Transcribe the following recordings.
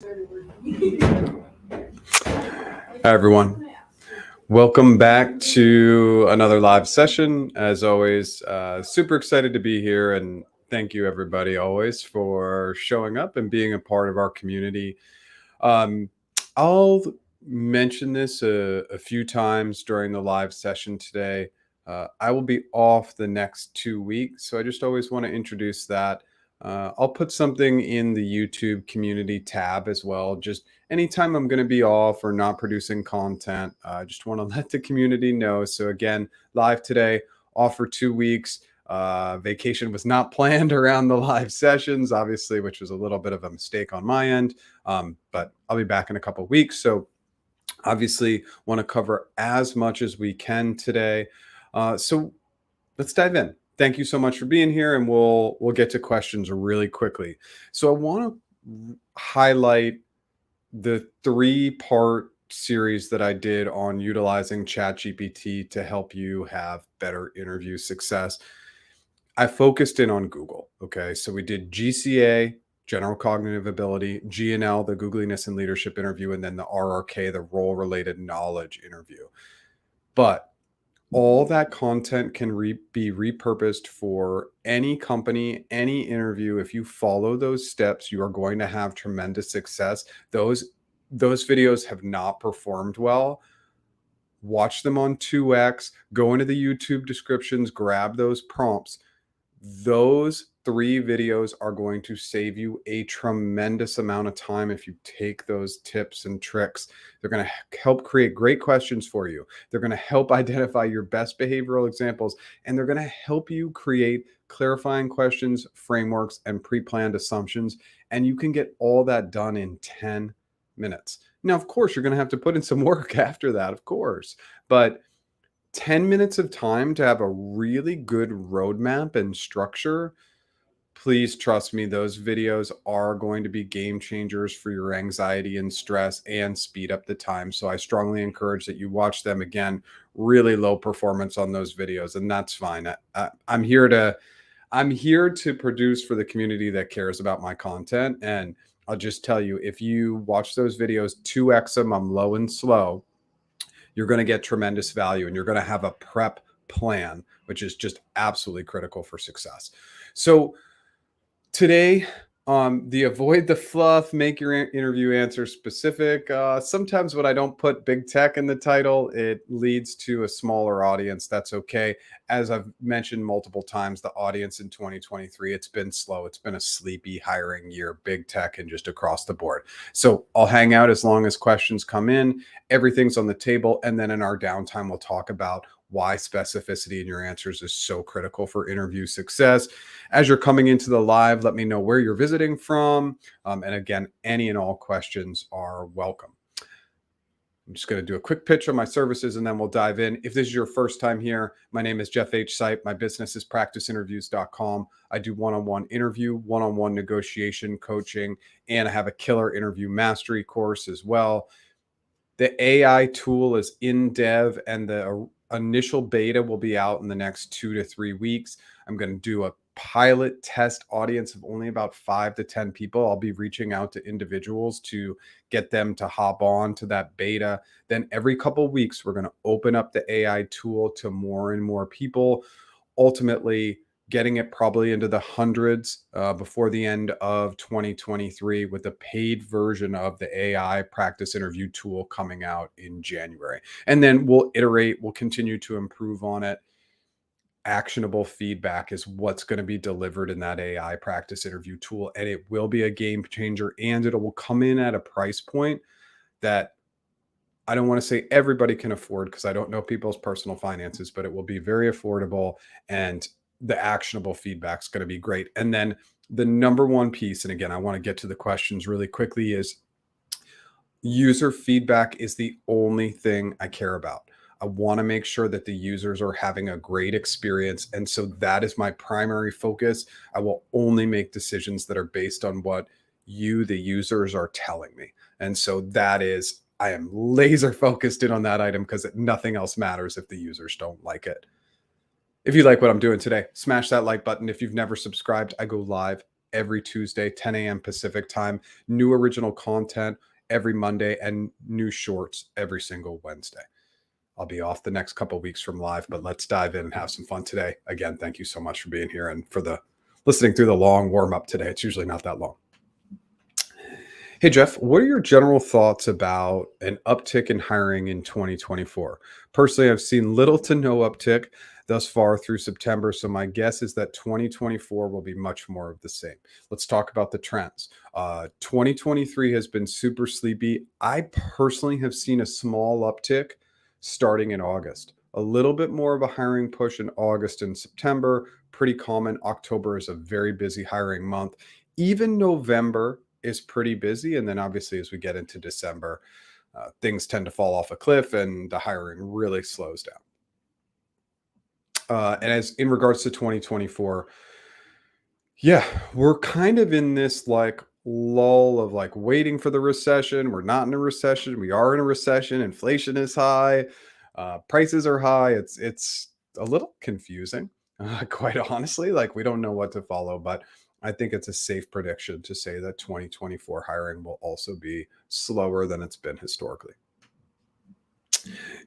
Hi, everyone. Welcome back to another live session. As always, super excited to be here. And thank you, everybody, always for showing up and being a part of our community. I'll mention this a few times during the live session today. I will be off the next 2 weeks. So I just always want to introduce that. I'll put something in the YouTube community tab as well. Just anytime I'm going to be off or not producing content, I just want to let the community know. So again, live today, off for 2 weeks. Vacation was not planned around the live sessions, obviously, which was a little bit of a mistake on my end. But I'll be back in a couple of weeks. So obviously want to cover as much as we can today. So let's dive in. Thank you so much for being here, and we'll get to questions really quickly. So I want to highlight the 3-part series that I did on utilizing ChatGPT to help you have better interview success. I focused in on Google. Okay, so we did GCA, general cognitive ability, G&L, the googliness and leadership interview, and then the RRK, the role-related knowledge interview. But all that content can be repurposed for any company, any interview. If you follow those steps, you are going to have tremendous success. Those videos have not performed well. Watch them on 2x, go into the YouTube descriptions, grab those prompts. Those 3 videos are going to save you a tremendous amount of time if you take those tips and tricks. They're going to help create great questions for you. They're going to help identify your best behavioral examples, and they're going to help you create clarifying questions, frameworks, and pre-planned assumptions. And you can get all that done in 10 minutes. Now, of course, you're going to have to put in some work after that, of course, but 10 minutes of time to have a really good roadmap and structure. Please trust me, those videos are going to be game changers for your anxiety and stress and speed up the time. So I strongly encourage that you watch them. Again, really low performance on those videos, and that's fine. I'm here to produce for the community that cares about my content. And I'll just tell you, if you watch those videos, 2x them, I'm low and slow, you're going to get tremendous value, and you're going to have a prep plan, which is just absolutely critical for success. So today, the avoid the fluff, make your interview answer specific. Sometimes when I don't put big tech in the title, it leads to a smaller audience. That's okay. As I've mentioned multiple times, the audience in 2023, it's been slow. It's been a sleepy hiring year, big tech and just across the board. So I'll hang out as long as questions come in. Everything's on the table. And then in our downtime, we'll talk about why specificity in your answers is so critical for interview success. As you're coming into the live, let me know where you're visiting from. And again, any and all questions are welcome. I'm just going to do a quick pitch on my services, and then we'll dive in. If this is your first time here, my name is Jeff H. Sipe. My business is practiceinterviews.com. I do one-on-one interview, one-on-one negotiation coaching, and I have a killer interview mastery course as well. The AI tool is in dev, and the initial beta will be out in the next 2 to 3 weeks. I'm going to do a pilot test audience of only about 5 to 10 people. I'll be reaching out to individuals to get them to hop on to that beta. Then every couple of weeks, we're going to open up the AI tool to more and more people, ultimately getting it probably into the hundreds before the end of 2023, with the paid version of the AI practice interview tool coming out in January. And then we'll iterate, we'll continue to improve on it. Actionable feedback is what's going to be delivered in that AI practice interview tool. And it will be a game changer, and it will come in at a price point that I don't want to say everybody can afford, because I don't know people's personal finances, but it will be very affordable, and the actionable feedback is going to be great. And then the number one piece, and again, I want to get to the questions really quickly, is user feedback is the only thing I care about. I want to make sure that the users are having a great experience. And so that is my primary focus. I will only make decisions that are based on what you, the users, are telling me. And so that is, I am laser focused in on that item, because nothing else matters if the users don't like it. If you like what I'm doing today, smash that like button. If you've never subscribed, I go live every Tuesday, 10 a.m. Pacific time, new original content every Monday, and new shorts every single Wednesday. I'll be off the next couple of weeks from live, but let's dive in and have some fun today. Again, thank you so much for being here and for the listening through the long warm up today. It's usually not that long. Hey, Jeff, what are your general thoughts about an uptick in hiring in 2024? Personally, I've seen little to no uptick thus far through September, so my guess is that 2024 will be much more of the same. Let's talk about the trends. 2023 has been super sleepy. I personally have seen a small uptick starting in August. A little bit more of a hiring push in August and September. Pretty common. October is a very busy hiring month. Even November is pretty busy. And then obviously, as we get into December, things tend to fall off a cliff and the hiring really slows down. And as in regards to 2024, yeah, we're kind of in this like lull of like waiting for the recession. We're not in a recession. We are in a recession. Inflation is high. Prices are high. It's a little confusing, quite honestly. Like we don't know what to follow, but I think it's a safe prediction to say that 2024 hiring will also be slower than it's been historically.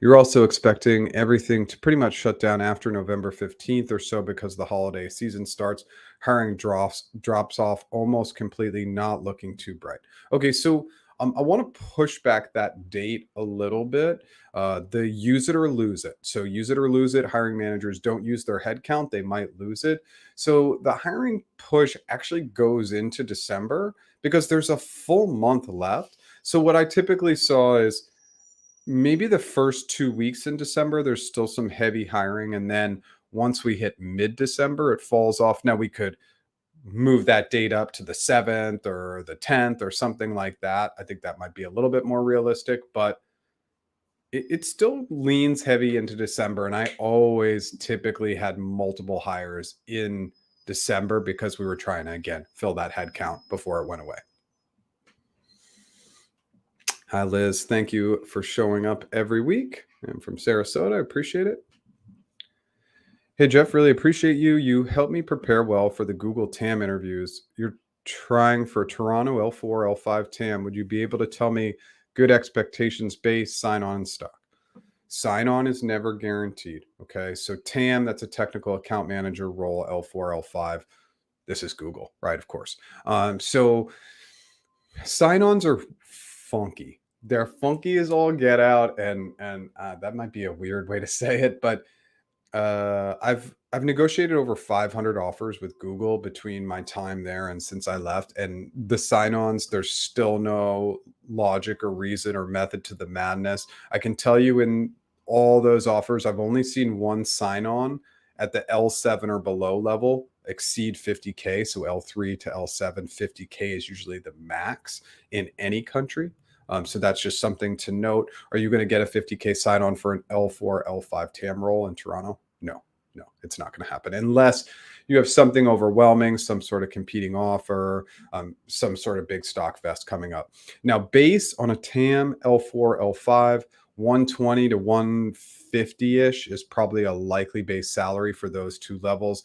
You're also expecting everything to pretty much shut down after November 15th or so because the holiday season starts. Hiring drops off almost completely, not looking too bright. Okay, so I want to push back that date a little bit. The use it or lose it. So use it or lose it. Hiring managers don't use their head count; they might lose it. So the hiring push actually goes into December because there's a full month left. So what I typically saw is maybe the first 2 weeks in December, there's still some heavy hiring. And then once we hit mid-December, it falls off. Now we could move that date up to the 7th or the 10th or something like that. I think that might be a little bit more realistic, but it still leans heavy into December. And I always typically had multiple hires in December because we were trying to, again, fill that head count before it went away. Hi, Liz. Thank you for showing up every week. I'm from Sarasota. I appreciate it. Hey, Jeff, really appreciate you. You helped me prepare well for the Google TAM interviews. You're trying for Toronto L4, L5 TAM. Would you be able to tell me good expectations base, sign on, and stock? Sign on is never guaranteed. Okay. So TAM, that's a technical account manager role, L4, L5. This is Google, right? Of course. So sign ons are funky. They're funky as all get out, and that might be a weird way to say it, but I've negotiated over 500 offers with Google between my time there and since I left, and the sign-ons, there's still no logic or reason or method to the madness. I can tell you in all those offers, I've only seen one sign-on at the L7 or below level exceed 50K. So L3 to L7, 50K is usually the max in any country. So that's just something to note. Are you going to get a 50K sign on for an L4, L5 TAM role in Toronto? No, it's not going to happen unless you have something overwhelming, some sort of competing offer, some sort of big stock vest coming up. Now, base on a TAM L4, L5, 120 to 150-ish is probably a likely base salary for those two levels.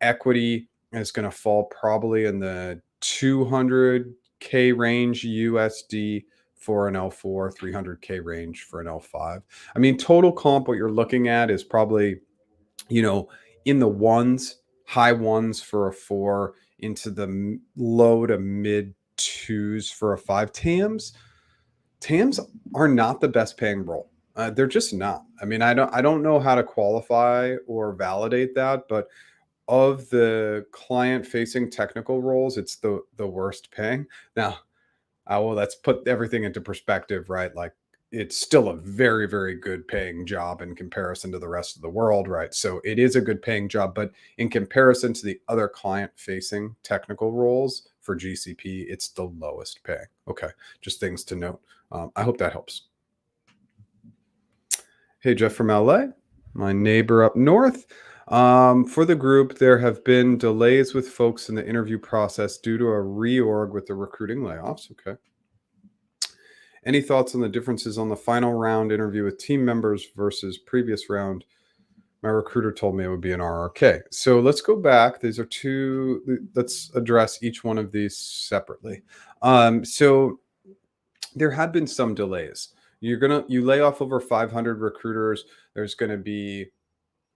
Equity is going to fall probably in the 200K range USD for an L4, 300K range for an L5. I mean, total comp, what you're looking at is probably, in the ones, high ones for a 4, into the low to mid 2s for a 5. TAMs are not the best paying role. They're just not. I mean, I don't know how to qualify or validate that, but of the client-facing technical roles, it's the worst paying. Now, let's put everything into perspective, right? Like it's still a very, very good paying job in comparison to the rest of the world, right? So it is a good paying job, but in comparison to the other client-facing technical roles for GCP, it's the lowest paying. Okay, just things to note. I hope that helps. Hey, Jeff from LA, my neighbor up north. For the group, there have been delays with folks in the interview process due to a reorg with the recruiting layoffs. Okay. Any thoughts on the differences on the final round interview with team members versus previous round My recruiter told me it would be an RRK. So let's go back. These are let's address each one of these separately. So there had been some delays. You lay off over 500 recruiters. There's going to be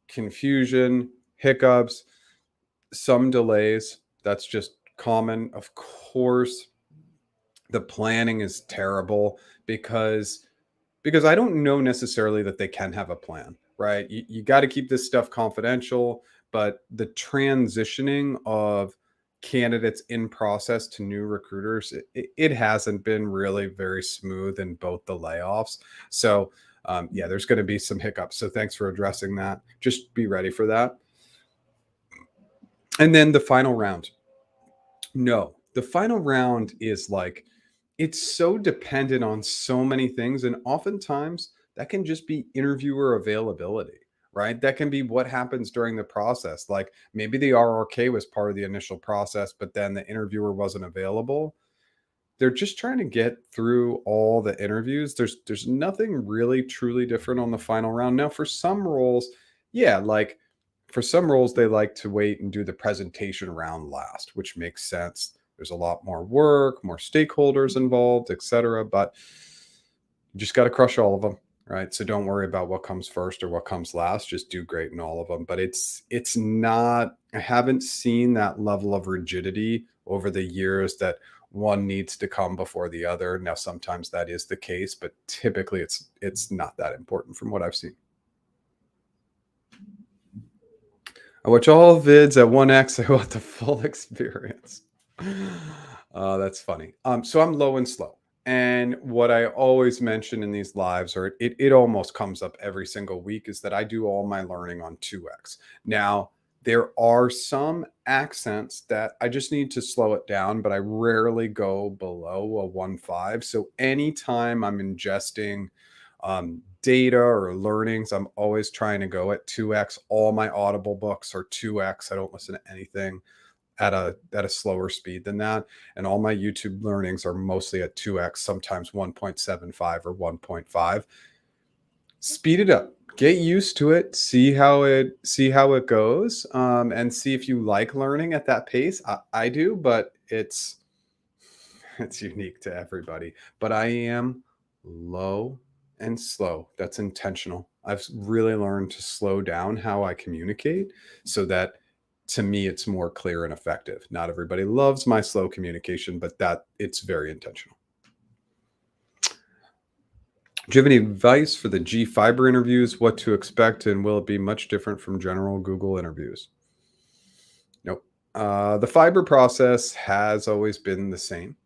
confusion, hiccups, some delays. That's just common. Of course, the planning is terrible because I don't know necessarily that they can have a plan, right? You got to keep this stuff confidential, but the transitioning of candidates in process to new recruiters, it hasn't been really very smooth in both the layoffs. So, yeah, there's going to be some hiccups. So, thanks for addressing that. Just be ready for that. And then the final round. No, the final round is like, it's so dependent on so many things. And oftentimes that can just be interviewer availability, right? That can be what happens during the process. Like maybe the RRK was part of the initial process, but then the interviewer wasn't available. They're just trying to get through all the interviews. There's nothing really truly different on the final round. Now, for some roles, yeah, like for some roles, they like to wait and do the presentation round last, which makes sense. There's a lot more work, more stakeholders involved, etc. But you just got to crush all of them, right? So don't worry about what comes first or what comes last. Just do great in all of them. But it's not. I haven't seen that level of rigidity over the years that one needs to come before the other. Now, sometimes that is the case, but typically it's not that important from what I've seen. I watch all vids at 1x. I want the full experience. That's funny. So I'm low and slow. And what I always mention in these lives, or it almost comes up every single week, is that I do all my learning on 2x. Now, there are some accents that I just need to slow it down, but I rarely go below a 1.5. So anytime I'm ingesting data or learnings, I'm always trying to go at 2x. All my Audible books are 2x. I don't listen to anything at a slower speed than that, and all my YouTube learnings are mostly at 2x, sometimes 1.75 or 1.5. Speed it up, get used to it, see how it goes, and see if you like learning at that pace. I do, but it's unique to everybody. But I am low and slow. That's intentional. I've really learned to slow down how I communicate so that to me it's more clear and effective. Not everybody loves my slow communication, but that it's very intentional. Do you have any advice for the GFiber interviews? What to expect, and will it be much different from general Google interviews? Nope. The fiber process has always been the same.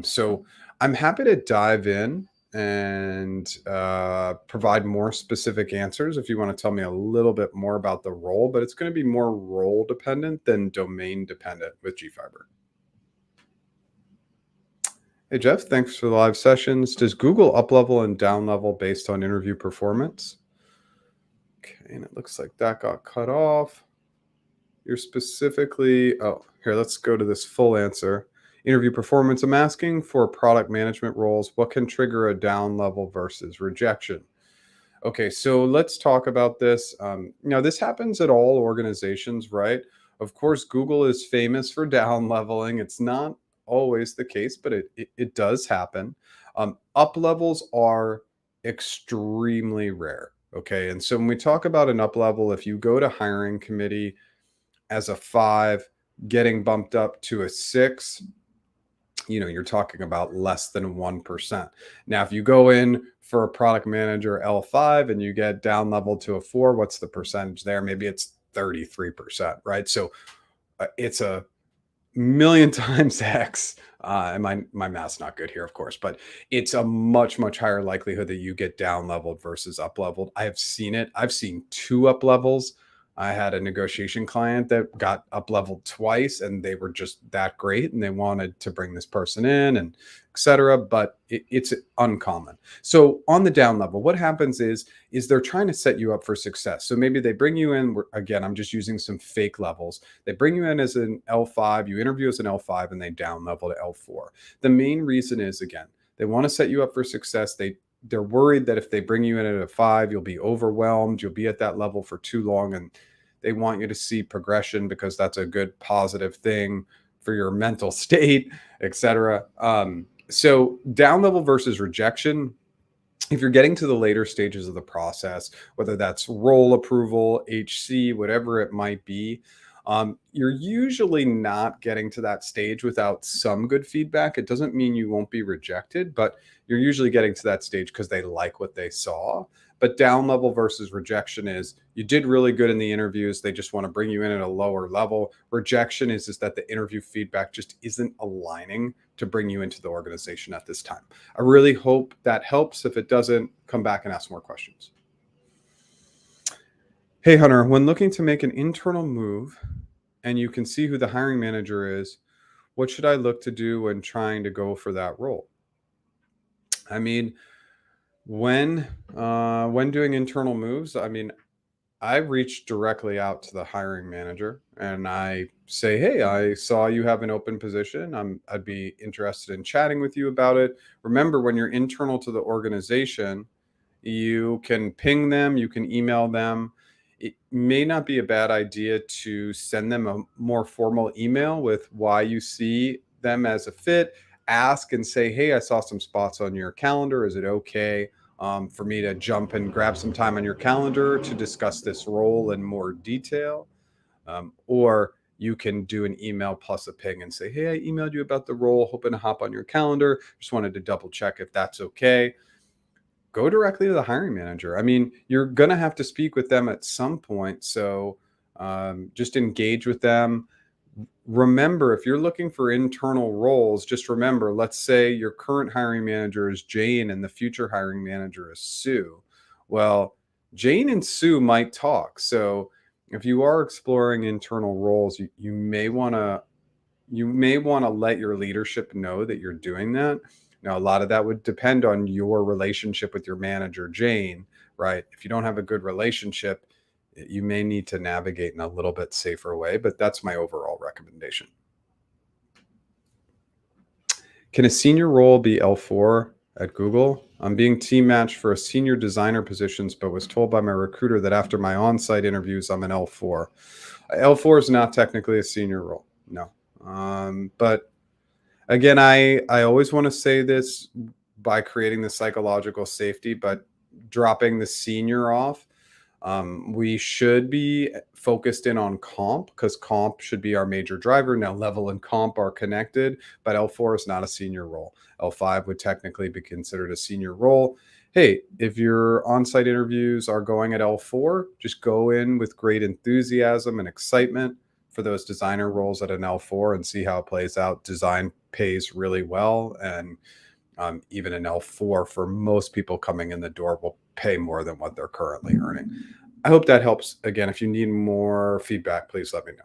So I'm happy to dive in and provide more specific answers if you want to tell me a little bit more about the role, but it's going to be more role dependent than domain dependent with GFiber. Hey, Jeff, thanks for the live sessions. Does Google uplevel and downlevel based on interview performance? Okay, and it looks like that got cut off. You're specifically, oh, here, let's go to this full answer. Interview performance. I'm asking for product management roles. What can trigger a down level versus rejection? Okay, so let's talk about this. Now, this happens at all organizations, right? Of course, Google is famous for down leveling. It's not always the case, but it does happen. Up levels are extremely rare. Okay, and so when we talk about an up level, if you go to hiring committee as a 5, getting bumped up to a 6, you're talking about less than 1%. Now, if you go in for a product manager L5 and you get down leveled to a 4, what's the percentage there? Maybe it's 33%, right? So it's a million times X. And my math's not good here, of course, but it's a much, much higher likelihood that you get down leveled versus up leveled. I have seen it. I've seen 2 up levels. I had a negotiation client that got up leveled twice, and they were just that great, and they wanted to bring this person in, and etc. But it's uncommon. So on the down level, what happens is they're trying to set you up for success. So maybe they bring you in. Again, I'm just using some fake levels. They bring you in as an L5. You interview as an L5, and they down level to L4. The main reason is, again, they want to set you up for success. they're worried that if they bring you in at a 5, you'll be overwhelmed, you'll be at that level for too long, and they want you to see progression because that's a good positive thing for your mental state, etc. So down level versus rejection, if you're getting to the later stages of the process, whether that's role approval, HC, whatever it might be, you're usually not getting to that stage without some good feedback. It doesn't mean you won't be rejected, but you're usually getting to that stage because they like what they saw. But down level versus rejection is you did really good in the interviews. They just want to bring you in at a lower level. Rejection is that the interview feedback just isn't aligning to bring you into the organization at this time. I really hope that helps. If it doesn't, come back and ask more questions. Hey, Hunter, when looking to make an internal move and you can see who the hiring manager is, what should I look to do when trying to go for that role? I mean, when doing internal moves, I reach directly out to the hiring manager and I say, "Hey, I saw you have an open position. I'd be interested in chatting with you about it." Remember, when you're internal to the organization, you can ping them, you can email them. It may not be a bad idea to send them a more formal email with why you see them as a fit. Ask and say, "Hey, I saw some spots on your calendar. Is it okay for me to jump and grab some time on your calendar to discuss this role in more detail?" Or you can do an email plus a ping and say, "Hey, I emailed you about the role, hoping to hop on your calendar. Just wanted to double check if that's okay." Go directly to the hiring manager. I mean, you're going to have to speak with them at some point. So just engage with them. Remember, if you're looking for internal roles, just remember, let's say your current hiring manager is Jane and the future hiring manager is Sue. Well, Jane and Sue might talk. So if you are exploring internal roles, you may want to let your leadership know that you're doing that. Now, a lot of that would depend on your relationship with your manager, Jane, right? If you don't have a good relationship, you may need to navigate in a little bit safer way, but that's my overall recommendation. Can a senior role be L4 at Google? I'm being team matched for a senior designer positions, but was told by my recruiter that after my on-site interviews, I'm an L4. L4 is not technically a senior role, no. But again, I always want to say this by creating the psychological safety, but dropping the senior off. We should be focused in on comp because comp should be our major driver. Now, level and comp are connected, but L4 is not a senior role. L5 would technically be considered a senior role. Hey, if your on-site interviews are going at L4, just go in with great enthusiasm and excitement for those designer roles at an L4 and see how it plays out. Design pays really well, and even an L4 for most people coming in the door will pay more than what they're currently earning. I hope that helps. Again, if you need more feedback, please let me know.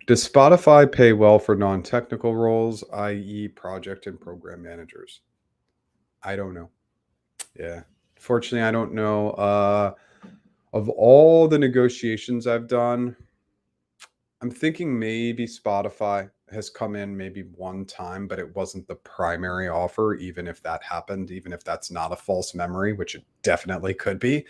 Does Spotify pay well for non-technical roles, i.e. project and program managers? I don't know. Yeah. Fortunately, I don't know. Of all the negotiations I've done, I'm thinking maybe Spotify has come in maybe one time, but it wasn't the primary offer, even if that happened, even if that's not a false memory, which it definitely could be.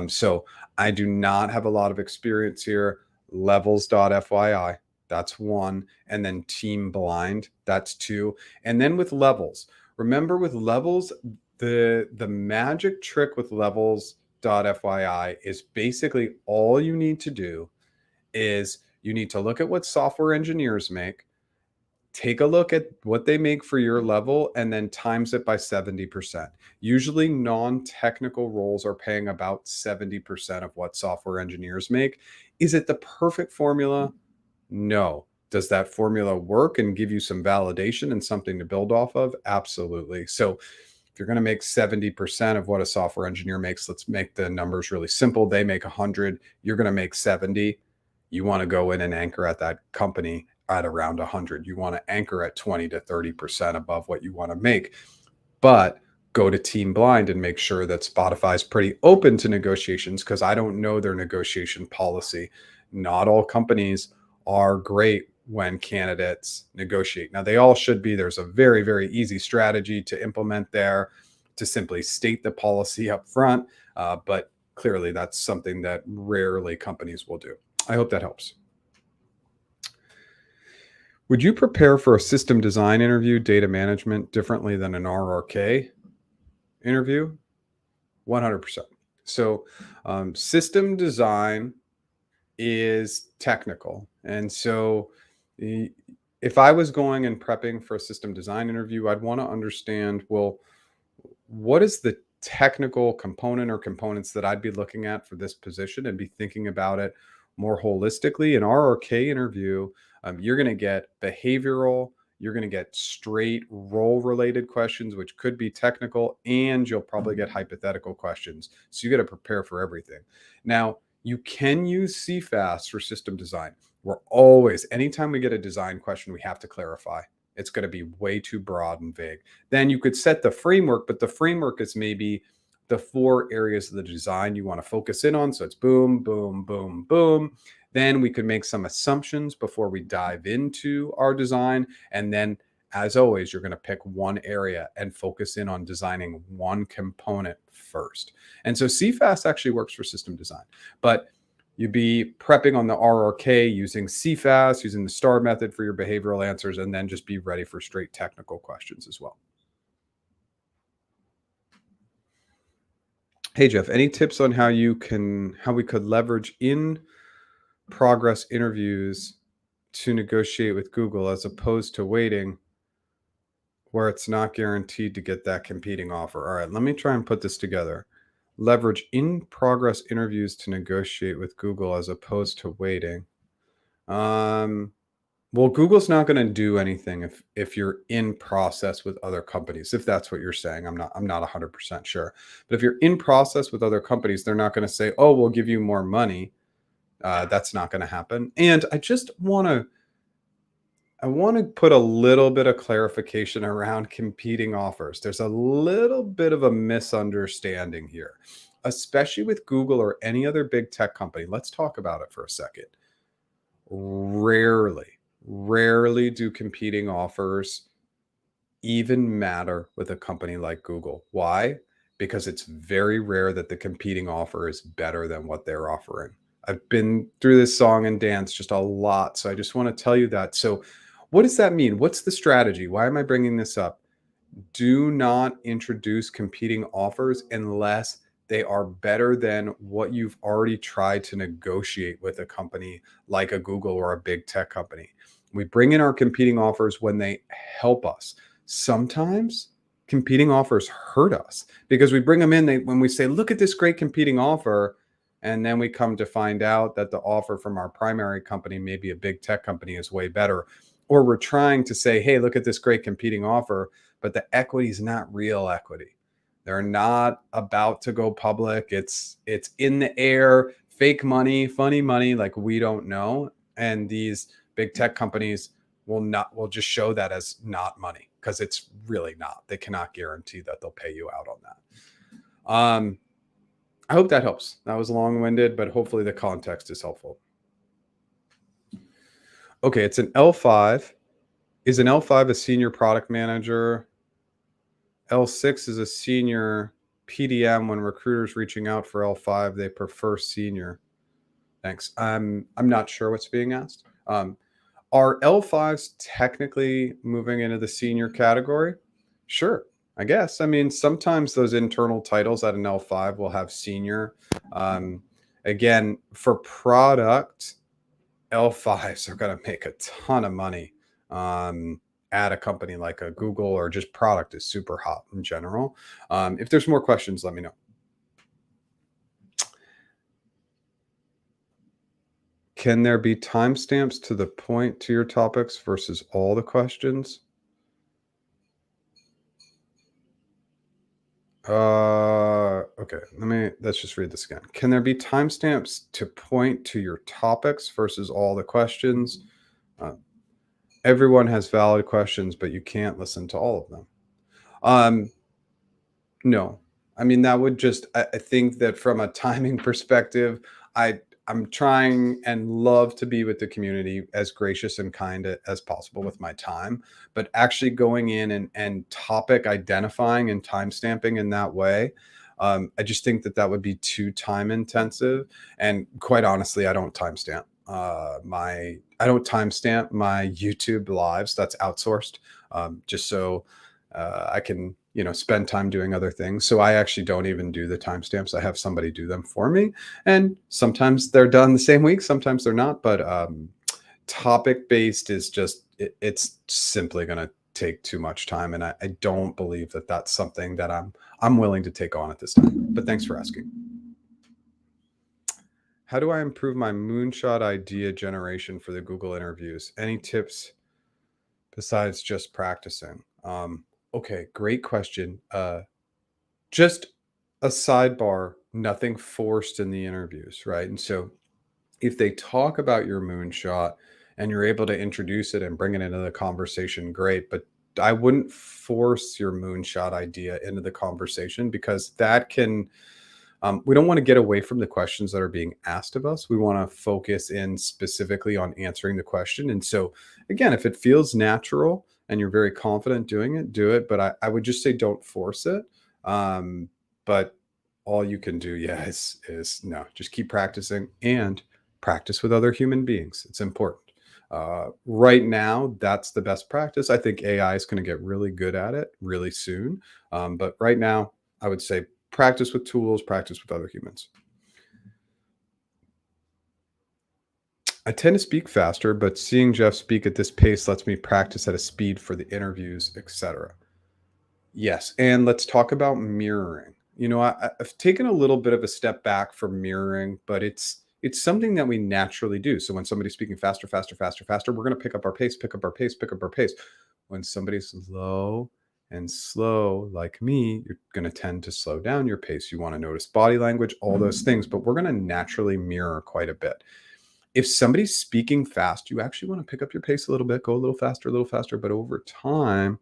So I do not have a lot of experience here. Levels.fyi, that's one. And then Team Blind, that's two. And then with Levels, remember with Levels, the magic trick with Levels.fyi is basically all you need to do is you need to look at what software engineers make, take a look at what they make for your level, and then times it by 70%. Usually non-technical roles are paying about 70% of what software engineers make. Is it the perfect formula? No. Does that formula work and give you some validation and something to build off of? Absolutely. So if you're going to make 70% of what a software engineer makes, let's make the numbers really simple. They make 100, you're going to make 70. You want to go in and anchor at that company at around 100. You want to anchor at 20 to 30% above what you want to make. But go to Team Blind and make sure that Spotify's pretty open to negotiations, because I don't know their negotiation policy. Not all companies are great when candidates negotiate. Now, they all should be. There's a very, very easy strategy to implement there to simply state the policy up front. But clearly, that's something that rarely companies will do. I hope that helps. Would you prepare for a system design interview, data management differently than an RRK interview? 100%. So system design is technical. And so if I was going and prepping for a system design interview, I'd want to understand, well, what is the technical component or components that I'd be looking at for this position and be thinking about it more holistically. In RRK interview, you're going to get behavioral, you're going to get straight role related questions, which could be technical, and you'll probably get hypothetical questions. So you got to prepare for everything. Now, you can use CFAS for system design. We're always, anytime we get a design question, we have to clarify. It's going to be way too broad and vague. Then you could set the framework, but the framework is maybe the 4 areas of the design you want to focus in on. So it's boom, boom, boom, boom. Then we could make some assumptions before we dive into our design. And then, as always, you're going to pick one area and focus in on designing one component first. And so CFAS actually works for system design, but you'd be prepping on the RRK using CFAS, using the STAR method for your behavioral answers, and then just be ready for straight technical questions as well. Hey, Jeff, any tips on how we could leverage in progress interviews to negotiate with Google as opposed to waiting where it's not guaranteed to get that competing offer? All right, let me try and put this together. Leverage in progress interviews to negotiate with Google as opposed to waiting. Well, Google's not going to do anything if you're in process with other companies, if that's what you're saying. I'm not 100% sure. But if you're in process with other companies, they're not going to say, "Oh, we'll give you more money." That's not going to happen. And I want to put a little bit of clarification around competing offers. There's a little bit of a misunderstanding here, especially with Google or any other big tech company. Let's talk about it for a second. Rarely do competing offers even matter with a company like Google. Why? Because it's very rare that the competing offer is better than what they're offering. I've been through this song and dance just a lot, so I just want to tell you that. So what does that mean? What's the strategy? Why am I bringing this up? Do not introduce competing offers unless they are better than what you've already tried to negotiate with a company like a Google or a big tech company. We bring in our competing offers when they help us. Sometimes competing offers hurt us because we bring them in when we say, look at this great competing offer. And then we come to find out that the offer from our primary company, maybe a big tech company, is way better. Or we're trying to say, hey, look at this great competing offer, but the equity is not real equity. They're not about to go public. It's in the air, fake money, funny money, like we don't know. And these big tech companies will just show that as not money because it's really not. They cannot guarantee that they'll pay you out on that. I hope that helps. That was long-winded, but hopefully the context is helpful. Okay, it's an L5. Is an L5 a senior product manager? L6 is a senior PDM. When recruiters reaching out for L5, they prefer senior. Thanks. I'm not sure what's being asked. Are L5s technically moving into the senior category? Sure, I guess. I mean, sometimes those internal titles at an L5 will have senior. Again, for product, L5s are going to make a ton of money at a company like a Google, or just product is super hot in general. If there's more questions, let me know. Can there be timestamps to the point to your topics versus all the questions? Okay, let's just read this again. Can there be timestamps to point to your topics versus all the questions? Everyone has valid questions, but you can't listen to all of them. No, I mean, that would just, I think that from a timing perspective, I'm trying and love to be with the community as gracious and kind as possible with my time, but actually going in and topic identifying and timestamping in that way, I just think that that would be too time intensive. And quite honestly, I don't timestamp my YouTube lives. That's outsourced, just so I can spend time doing other things. So I actually don't even do the timestamps. I have somebody do them for me, and sometimes they're done the same week, sometimes they're not. But topic based is just it's simply going to take too much time, and I don't believe that that's something that I'm willing to take on at this time. But thanks for asking. How do I improve my moonshot idea generation for the Google interviews? Any tips besides just practicing? Okay, great question. Just a sidebar, nothing forced in the interviews, right? And so if they talk about your moonshot and you're able to introduce it and bring it into the conversation, great. But I wouldn't force your moonshot idea into the conversation, because that can, we don't want to get away from the questions that are being asked of us. We want to focus in specifically on answering the question. And so, again, if it feels natural and you're very confident doing it, do it. But I would just say don't force it. But all you can do, yeah, is no, just keep practicing and practice with other human beings. It's important. Right now, that's the best practice. I think AI is going to get really good at it really soon. But right now, I would say practice with tools, practice with other humans. I tend to speak faster, but seeing Jeff speak at this pace lets me practice at a speed for the interviews, etc. Yes, and let's talk about mirroring. I've taken a little bit of a step back from mirroring, but it's something that we naturally do. So when somebody's speaking faster, faster, faster, faster, we're going to pick up our pace, pick up our pace, pick up our pace. When somebody's low and slow, like me, you're going to tend to slow down your pace. You want to notice body language, all those things, but we're going to naturally mirror quite a bit. If somebody's speaking fast, you actually want to pick up your pace a little bit, go a little faster, but over time,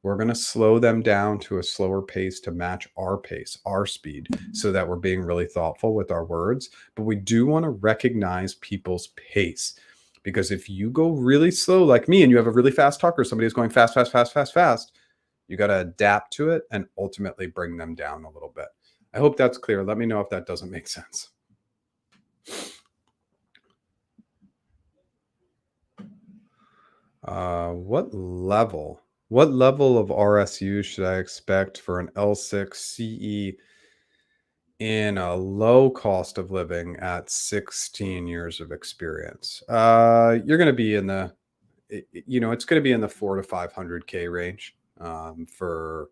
we're going to slow them down to a slower pace to match our pace, our speed, so that we're being really thoughtful with our words. But we do want to recognize people's pace, because if you go really slow like me and you have a really fast talker, somebody is going fast, fast, fast, fast, fast, you got to adapt to it and ultimately bring them down a little bit. I hope that's clear. Let me know if that doesn't make sense. What level of RSU should I expect for an L6 CE in a low cost of living at 16 years of experience? You're going to be in the, it's going to be in the 4 to 500K range for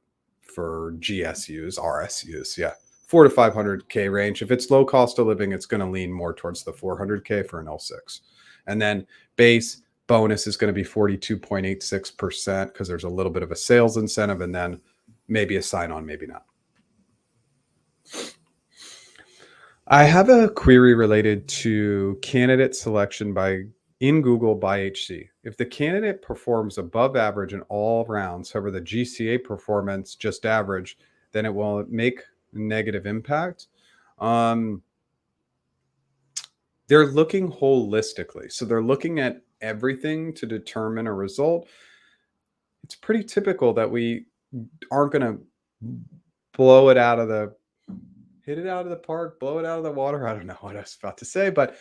GSUs, RSUs. Yeah. 4 to 500K range. If it's low cost of living, it's going to lean more towards the 400K for an L6. And then base bonus is going to be 42.86% because there's a little bit of a sales incentive, and then maybe a sign-on, maybe not. I have a query related to candidate selection in Google by HC. If the candidate performs above average in all rounds, however, the GCA performance just average, then it will make negative impact. They're looking holistically. So they're looking at everything to determine a result. It's pretty typical that we aren't going to hit it out of the park, blow it out of the water. I don't know what I was about to say, but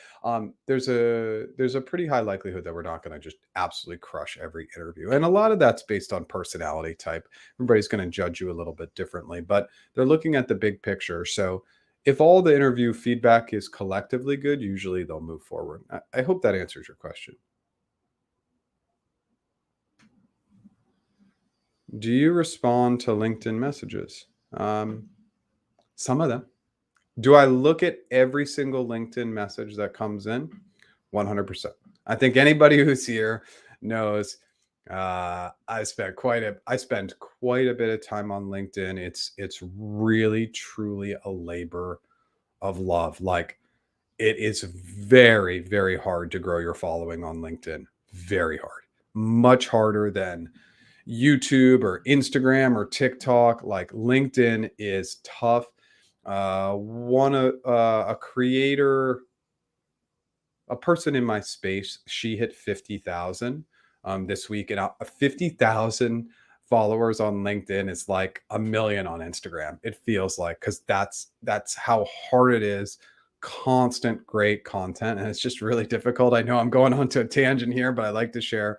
there's a pretty high likelihood that we're not going to just absolutely crush every interview. And a lot of that's based on personality type. Everybody's going to judge you a little bit differently, but they're looking at the big picture. So if all the interview feedback is collectively good, usually they'll move forward. I hope that answers your question. Do you respond to LinkedIn messages? Some of them. Do I look at every single LinkedIn message that comes in? 100%. I think anybody who's here knows I spend quite a bit of time on LinkedIn. It's really truly a labor of love. Like, it is very, very hard to grow your following on LinkedIn. Very hard. Much harder than YouTube or Instagram or TikTok. Like, LinkedIn is tough. A creator a person in my space, she hit 50,000 this week, and 50,000 followers on LinkedIn is like a million on Instagram. It feels like, because that's how hard it is. Constant great content, and it's just really difficult. I know I'm going on to a tangent here, but I like to share.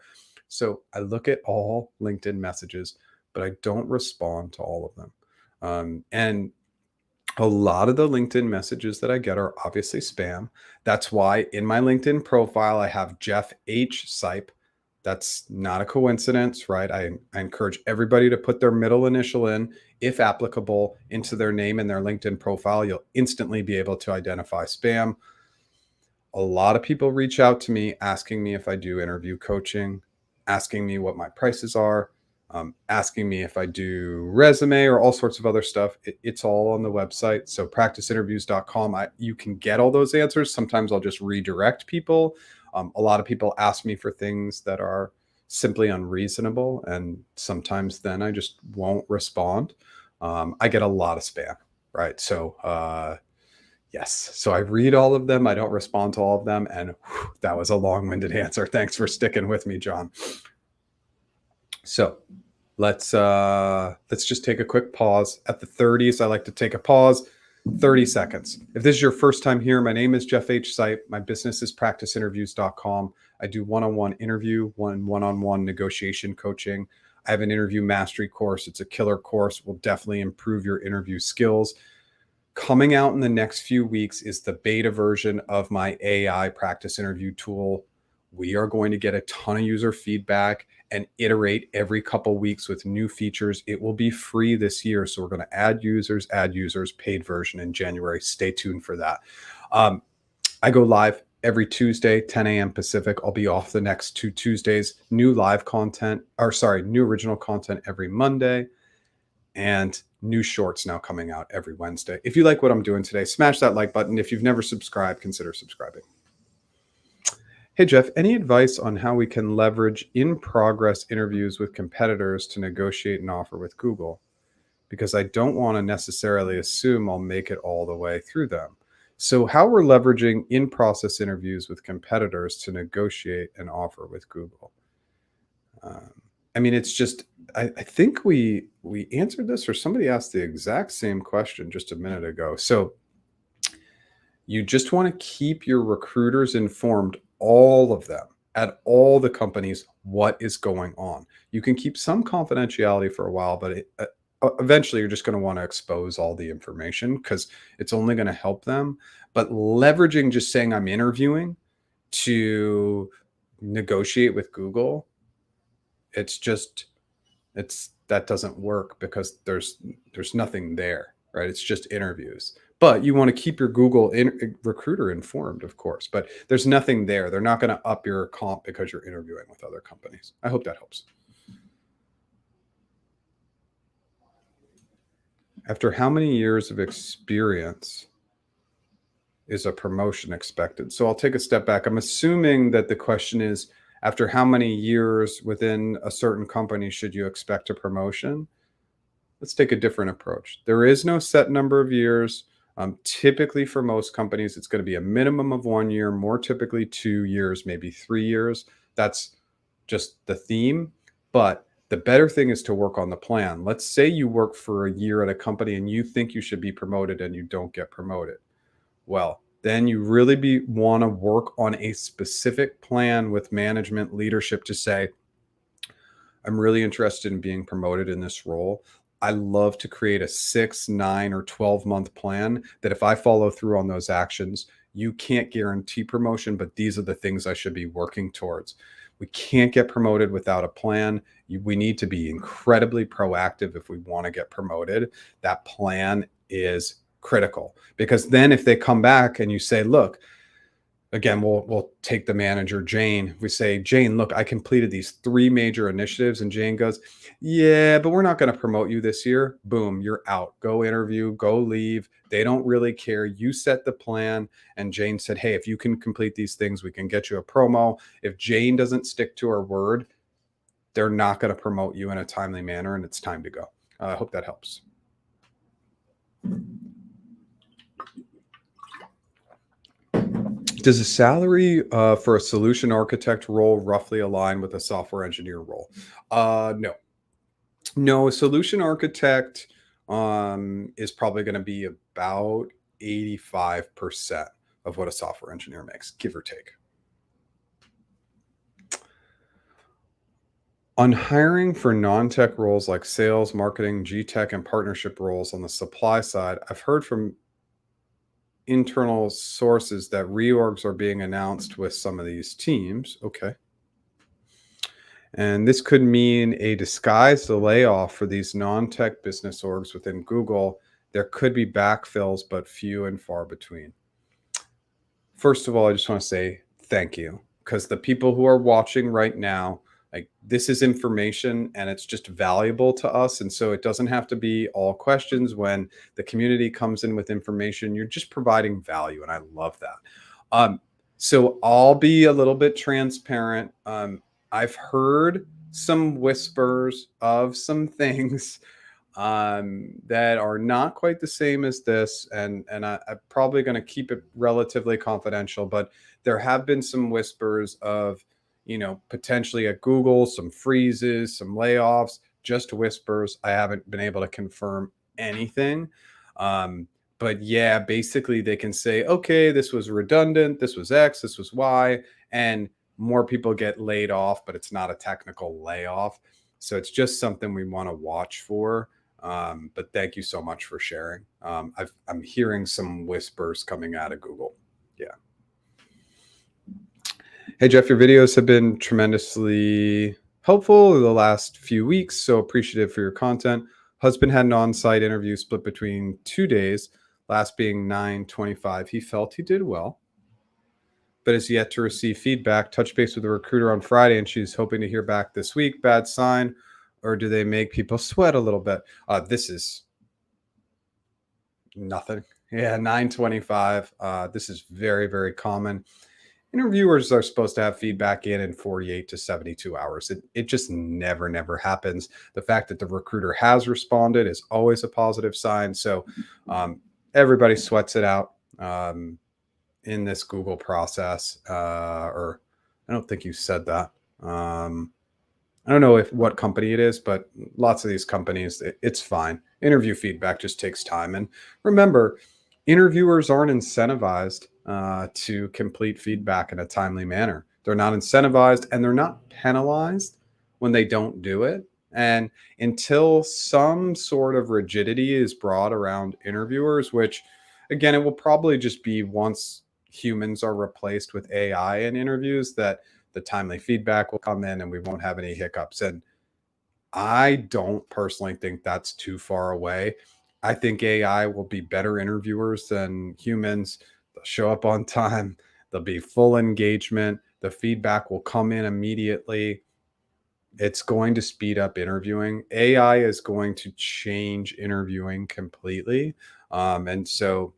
So I look at all LinkedIn messages, but I don't respond to all of them. And a lot of the LinkedIn messages that I get are obviously spam. That's why in my LinkedIn profile, I have Jeff H. Sipe. That's not a coincidence, right? I encourage everybody to put their middle initial in, if applicable, into their name and their LinkedIn profile. You'll instantly be able to identify spam. A lot of people reach out to me asking me if I do interview coaching, asking me what my prices are, asking me if I do resume or all sorts of other stuff. It's all on the website. So practiceinterviews.com. You can get all those answers. Sometimes I'll just redirect people. A lot of people ask me for things that are simply unreasonable, and sometimes then I just won't respond. I get a lot of spam, right? So yes, so I read all of them. I don't respond to all of them, and that was a long-winded answer. Thanks for sticking with me, John. So let's just take a quick pause. At the 30s, I like to take a pause, 30 seconds. If this is your first time here, my name is Jeff H. Sipe. My business is practiceinterviews.com. I do one-on-one interview, one-on-one negotiation coaching. I have an interview mastery course. It's a killer course. Will definitely improve your interview skills. Coming out in the next few weeks is the beta version of my AI practice interview tool. We are going to get a ton of user feedback and iterate every couple weeks with new features. It will be free this year. So we're going to add users, paid version in January. Stay tuned for that. I go live every Tuesday, 10 a.m. Pacific. I'll be off the next 2 Tuesdays. New original content every Monday. And new shorts now coming out every Wednesday. If you like what I'm doing today, smash that like button. If you've never subscribed, consider subscribing. Hey, Jeff, any advice on how we can leverage in-progress interviews with competitors to negotiate an offer with Google? Because I don't want to necessarily assume I'll make it all the way through them. So how we're leveraging in-process interviews with competitors to negotiate an offer with Google? I mean, it's just, I think we answered this, or somebody asked the exact same question just a minute ago. So you just want to keep your recruiters informed, all of them, at all the companies, what is going on. You can keep some confidentiality for a while, but eventually you're just going to want to expose all the information because it's only going to help them. But leveraging just saying I'm interviewing to negotiate with Google, that doesn't work because there's nothing there, right? It's just interviews. But you want to keep your Google recruiter informed, of course, but there's nothing there. They're not going to up your comp because you're interviewing with other companies. I hope that helps. After how many years of experience is a promotion expected? So I'll take a step back. I'm assuming that the question is, after how many years within a certain company should you expect a promotion? Let's take a different approach. There is no set number of years. Typically for most companies, it's going to be a minimum of 1 year, more typically 2 years, maybe 3 years. That's just the theme. But the better thing is to work on the plan. Let's say you work for a year at a company and you think you should be promoted and you don't get promoted. Well, then you really want to work on a specific plan with management leadership to say, I'm really interested in being promoted in this role. I love to create a 6, 9, or 12-month plan that if I follow through on those actions, you can't guarantee promotion, but these are the things I should be working towards. We can't get promoted without a plan. We need to be incredibly proactive if we want to get promoted. That plan is critical, because then if they come back and you say, look, again, we'll take the manager, Jane. We say, Jane, look, I completed these 3 major initiatives. And Jane goes, yeah, but we're not going to promote you this year. Boom, you're out. Go interview, go leave. They don't really care. You set the plan. And Jane said, hey, if you can complete these things, we can get you a promo. If Jane doesn't stick to her word, they're not going to promote you in a timely manner, and it's time to go. I hope that helps. Does a salary for a solution architect role roughly align with a software engineer role? No. No, a solution architect is probably going to be about 85% of what a software engineer makes, give or take. On hiring for non-tech roles like sales, marketing, G-tech, and partnership roles on the supply side, I've heard from internal sources that reorgs are being announced with some of these teams. Okay. And this could mean a disguised layoff for these non-tech business orgs within Google. There could be backfills, but few and far between. First of all, I just want to say thank you, because the people who are watching right now, like, this is information and it's just valuable to us. And so it doesn't have to be all questions. When the community comes in with information, you're just providing value. And I love that. So I'll be a little bit transparent. I've heard some whispers of some things that are not quite the same as this, and I'm probably going to keep it relatively confidential. But there have been some whispers of, potentially at Google, some freezes, some layoffs, just whispers. I haven't been able to confirm anything. But yeah, basically they can say, okay, this was redundant, this was X, this was Y, and more people get laid off, but it's not a technical layoff. So it's just something we want to watch for. But thank you so much for sharing. I'm hearing some whispers coming out of Google. Yeah. Hey, Jeff, your videos have been tremendously helpful in the last few weeks. So appreciative for your content. Husband had an on-site interview split between 2 days, last being 9/25. He felt he did well, but is yet to receive feedback. Touch base with the recruiter on Friday, and she's hoping to hear back this week. Bad sign, or do they make people sweat a little bit? This is nothing. Yeah, 9/25. This is very, very common. Interviewers are supposed to have feedback in 48 to 72 hours. It just never happens. The fact that the recruiter has responded is always a positive sign. So everybody sweats it out in this Google process. Or I don't think you said that. I don't know what company it is, but lots of these companies, it's fine. Interview feedback just takes time. And remember, interviewers aren't incentivized to complete feedback in a timely manner. They're not incentivized, and they're not penalized when they don't do it. And until some sort of rigidity is brought around interviewers, which again, it will probably just be once humans are replaced with AI in interviews, that the timely feedback will come in and we won't have any hiccups. And I don't personally think that's too far away. I think AI will be better interviewers than humans. They'll show up on time. There'll be full engagement. The feedback will come in immediately. It's going to speed up interviewing. AI is going to change interviewing completely. And so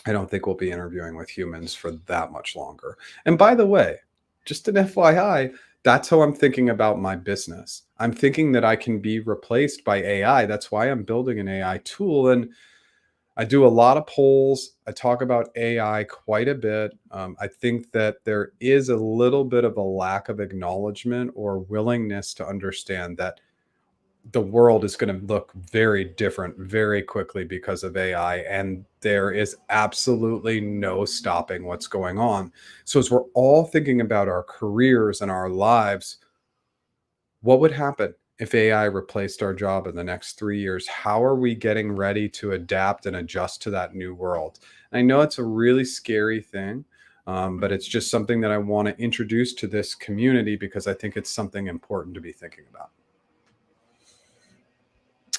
I don't think we'll be interviewing with humans for that much longer. And by the way, just an FYI, that's how I'm thinking about my business. I'm thinking that I can be replaced by AI. That's why I'm building an AI tool. And I do a lot of polls. I talk about AI quite a bit. I think that there is a little bit of a lack of acknowledgement or willingness to understand that the world is going to look very different very quickly because of AI, and there is absolutely no stopping what's going on. So as we're all thinking about our careers and our lives, what would happen if AI replaced our job in the next 3 years? How are we getting ready to adapt and adjust to that new world? And I know it's a really scary thing, but it's just something that I want to introduce to this community because I think it's something important to be thinking about.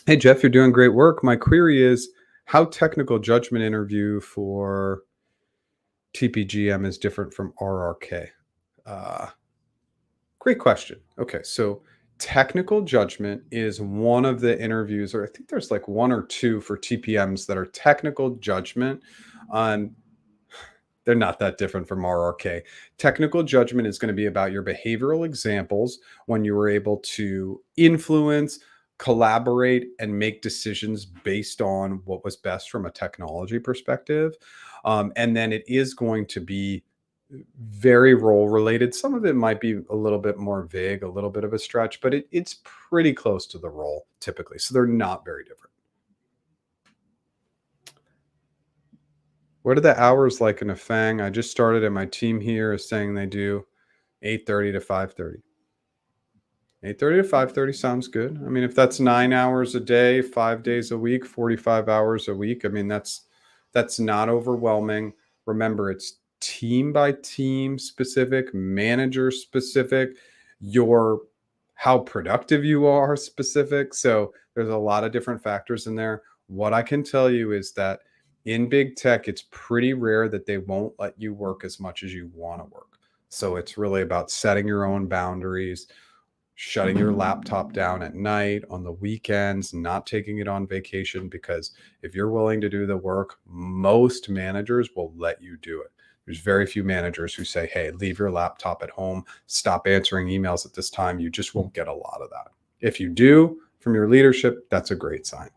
Hey, Jeff, you're doing great work. My query is how technical judgment interview for TPgM is different from RRK. Great question. Okay, so technical judgment is one of the interviews, or I think there's like one or two for TPMs that are technical judgment. On They're not that different from RRK. Technical judgment is going to be about your behavioral examples when you were able to influence, collaborate, and make decisions based on what was best from a technology perspective. And then it is going to be very role related. Some of it might be a little bit more vague, a little bit of a stretch, but it's pretty close to the role typically. So they're not very different. What are the hours like in a FAANG? I just started and my team here is saying they do 8:30 to 5:30. 8:30 to 5:30 sounds good. I mean, if that's 9 hours a day, 5 days a week, 45 hours a week, I mean, that's not overwhelming. Remember, it's team by team specific, manager specific, your how productive you are specific. So there's a lot of different factors in there. What I can tell you is that in big tech, it's pretty rare that they won't let you work as much as you want to work. So it's really about setting your own boundaries, shutting your laptop down at night, on the weekends, not taking it on vacation, because if you're willing to do the work, most managers will let you do it. There's very few managers who say, hey, leave your laptop at home, stop answering emails at this time. You just won't get a lot of that. If you do from your leadership, that's a great sign.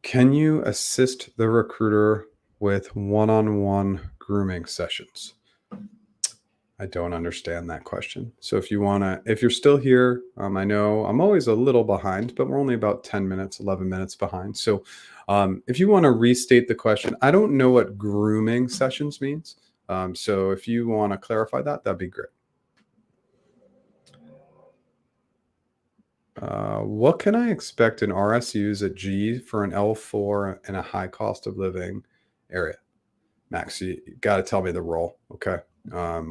Can you assist the recruiter with one-on-one grooming sessions? I don't understand that question. So if you want to, if you're still here, I know I'm always a little behind, but we're only about 10 minutes, 11 minutes behind. So if you want to restate the question, I don't know what grooming sessions means. So if you want to clarify that, that'd be great. What can I expect in RSUs at G for an L4 in a high cost of living area? Max, you got to tell me the role. Okay.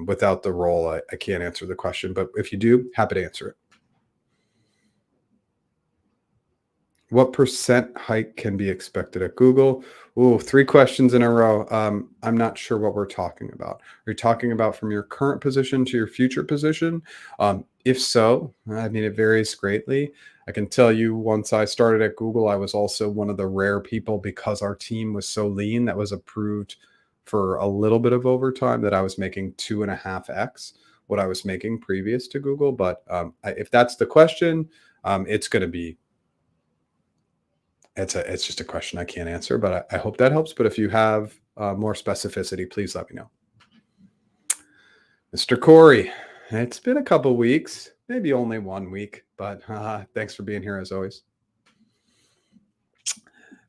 Without the role, I can't answer the question, but if you do, happy to answer it. What percent hike can be expected at Google? Ooh, 3 questions in a row. I'm not sure what we're talking about. Are you talking about from your current position to your future position? If so, I mean, it varies greatly. I can tell you once I started at Google, I was also one of the rare people, because our team was so lean, that was approved for a little bit of overtime, that I was making 2.5x what I was making previous to Google. But if that's the question, it's going to be, it's just a question I can't answer, but I hope that helps. But if you have more specificity, please let me know. Mr. Corey, it's been a couple weeks, maybe only 1 week, but thanks for being here as always.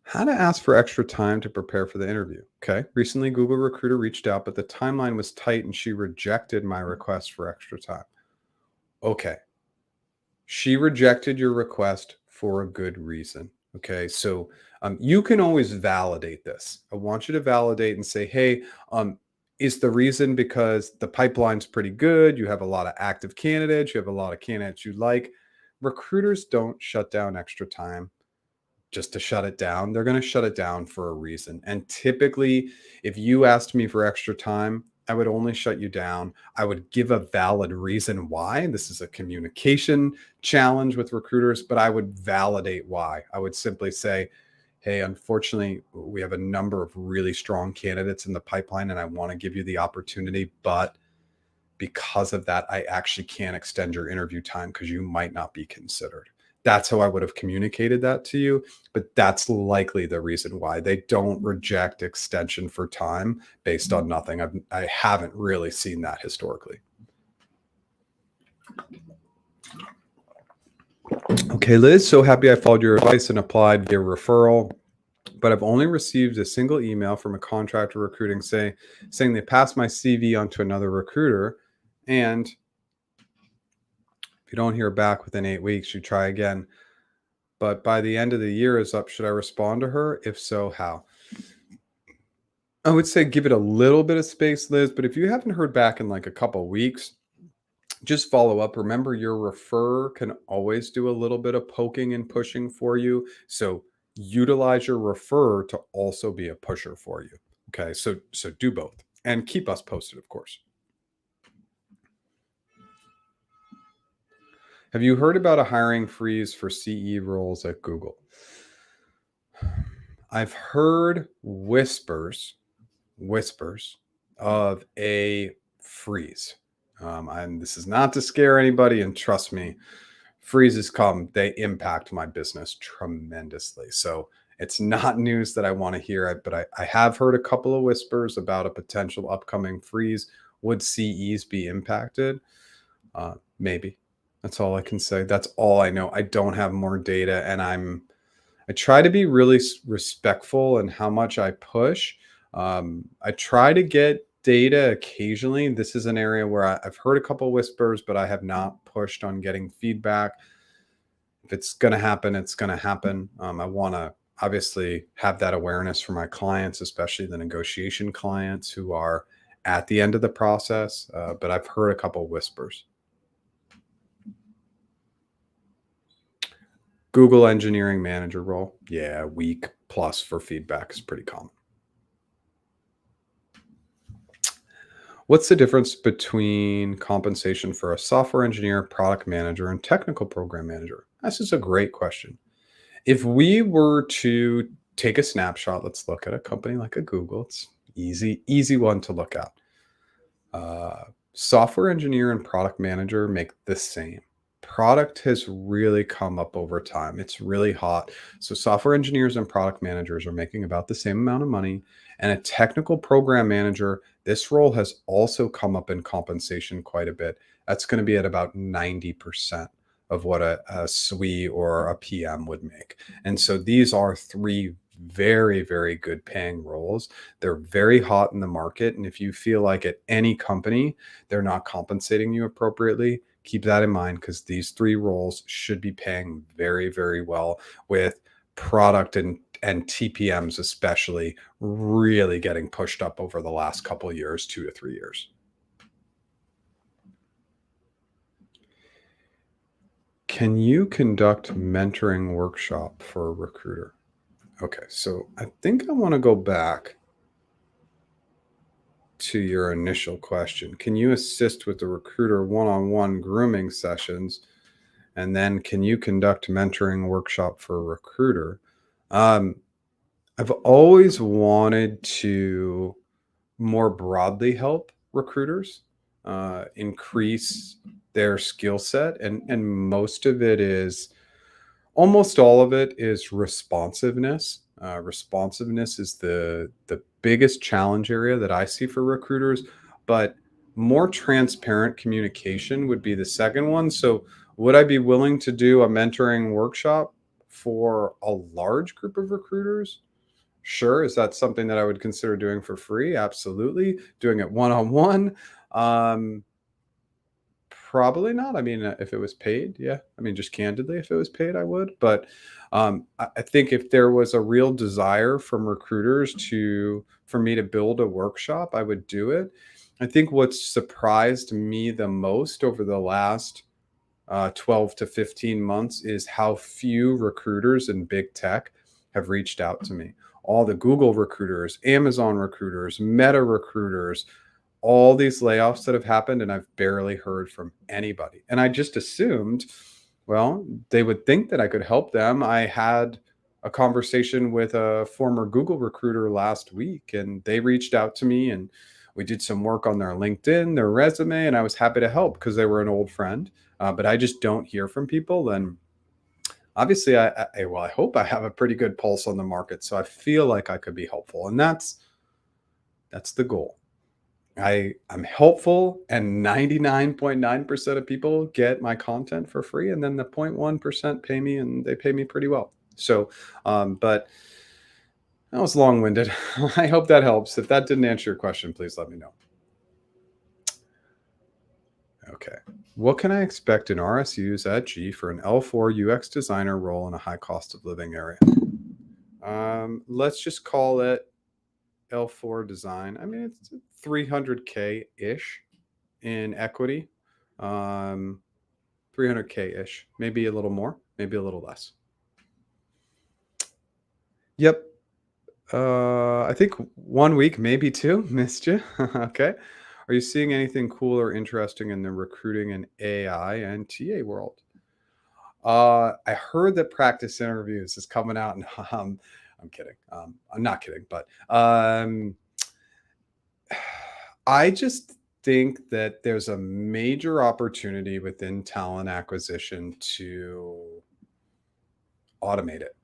How to ask for extra time to prepare for the interview. Okay. Recently, Google Recruiter reached out, but the timeline was tight and she rejected my request for extra time. Okay. She rejected your request for a good reason. Okay. So you can always validate this. I want you to validate and say, hey, is the reason because the pipeline's pretty good? You have a lot of active candidates. You have a lot of candidates you like. Recruiters don't shut down extra time just to shut it down. They're going to shut it down for a reason. And typically, if you asked me for extra time, I would only shut you down. I would give a valid reason why. This is a communication challenge with recruiters, but I would validate why. I would simply say, hey, unfortunately, we have a number of really strong candidates in the pipeline, and I want to give you the opportunity, but because of that, I actually can't extend your interview time because you might not be considered. That's how I would have communicated that to you. But that's likely the reason why they don't reject extension for time based on nothing. I haven't really seen that historically. Okay, Liz, so happy I followed your advice and applied via referral, but I've only received a single email from a contractor recruiting saying they passed my CV on to another recruiter, and if you don't hear back within 8 weeks, you try again. But by the end of the year is up, should I respond to her? If so, how? I would say give it a little bit of space, Liz, but if you haven't heard back in like a couple weeks, just follow up. Remember, your referrer can always do a little bit of poking and pushing for you. So utilize your referrer to also be a pusher for you. Okay, so do both and keep us posted, of course. Have you heard about a hiring freeze for CE roles at Google? I've heard whispers of a freeze. And this is not to scare anybody. And trust me, freezes come, they impact my business tremendously. So it's not news that I want to hear, but I have heard a couple of whispers about a potential upcoming freeze. Would CEs be impacted? Maybe. That's all I can say. That's all I know. I don't have more data, and I try to be really respectful in how much I push. I try to get data occasionally. This is an area where I've heard a couple whispers, but I have not pushed on getting feedback. If it's going to happen, it's going to happen. I want to obviously have that awareness for my clients, especially the negotiation clients who are at the end of the process. But I've heard a couple whispers. Google engineering manager role. Yeah, week plus for feedback is pretty common. What's the difference between compensation for a software engineer, product manager, and technical program manager? This is a great question. If we were to take a snapshot, let's look at a company like a Google. It's easy one to look at. Software engineer and product manager make the same. Product has really come up over time. It's really hot. So software engineers and product managers are making about the same amount of money. And a technical program manager, this role has also come up in compensation quite a bit. That's going to be at about 90% of what a SWE or a PM would make. And so these are three very, very good paying roles. They're very hot in the market. And if you feel like at any company, they're not compensating you appropriately, keep that in mind, because these three roles should be paying very, very well, with product and TPMs especially really getting pushed up over the last couple of years, 2 to 3 years. Can you conduct mentoring workshop for a recruiter? Okay, so I think I want to go back to your initial question. Can you assist with the recruiter one-on-one grooming sessions? And then can you conduct mentoring workshop for a recruiter? I've always wanted to more broadly help recruiters increase their skill set. And almost all of it is responsiveness. Responsiveness is the biggest challenge area that I see for recruiters, but more transparent communication would be the second one. So would I be willing to do a mentoring workshop for a large group of recruiters? Sure. Is that something that I would consider doing for free? Absolutely. Doing it one-on-one? Probably not. I mean, if it was paid, yeah. I mean, just candidly, if it was paid, I would. But I think if there was a real desire from recruiters for me to build a workshop, I would do it. I think what surprised me the most over the last 12 to 15 months is how few recruiters in big tech have reached out to me. All the Google recruiters, Amazon recruiters, Meta recruiters, all these layoffs that have happened, and I've barely heard from anybody. And I just assumed, well, they would think that I could help them. I had a conversation with a former Google recruiter last week, and they reached out to me, and we did some work on their LinkedIn, their resume, and I was happy to help because they were an old friend. But I just don't hear from people. And obviously, I hope I have a pretty good pulse on the market. So I feel like I could be helpful. And that's the goal. I'm helpful, and 99.9% of people get my content for free, and then the 0.1% pay me, and they pay me pretty well. So, but that was long-winded. I hope that helps. If that didn't answer your question, please let me know. Okay. What can I expect in RSUs at G for an L4 UX designer role in a high cost of living area? Let's just call it L4 design. I mean, it's 300K-ish in equity. 300K-ish, maybe a little more, maybe a little less. Yep. I think 1 week, maybe 2. Missed you. Okay. Are you seeing anything cool or interesting in the recruiting and AI and TA world? I heard that practice interviews is coming out, and I'm kidding. I'm not kidding, but I just think that there's a major opportunity within talent acquisition to automate it.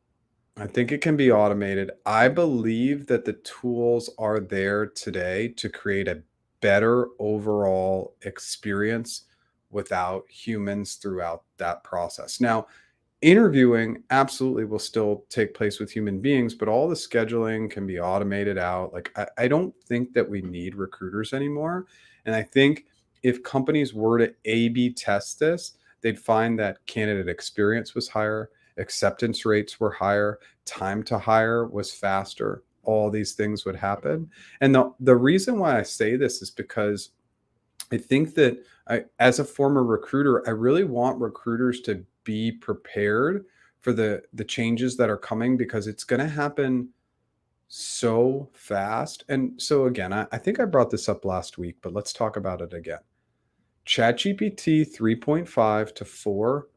I think it can be automated. I believe that the tools are there today to create a better overall experience without humans throughout that process. Now, interviewing absolutely will still take place with human beings, but all the scheduling can be automated out. Like, I don't think that we need recruiters anymore. And I think if companies were to A B test this, they'd find that candidate experience was higher, acceptance rates were higher, time to hire was faster. All these things would happen. And the reason why I say this is because I think that as a former recruiter, I really want recruiters to be prepared for the changes that are coming because it's going to happen so fast. And so again, I think I brought this up last week, but let's talk about it again. ChatGPT 3.5 to 4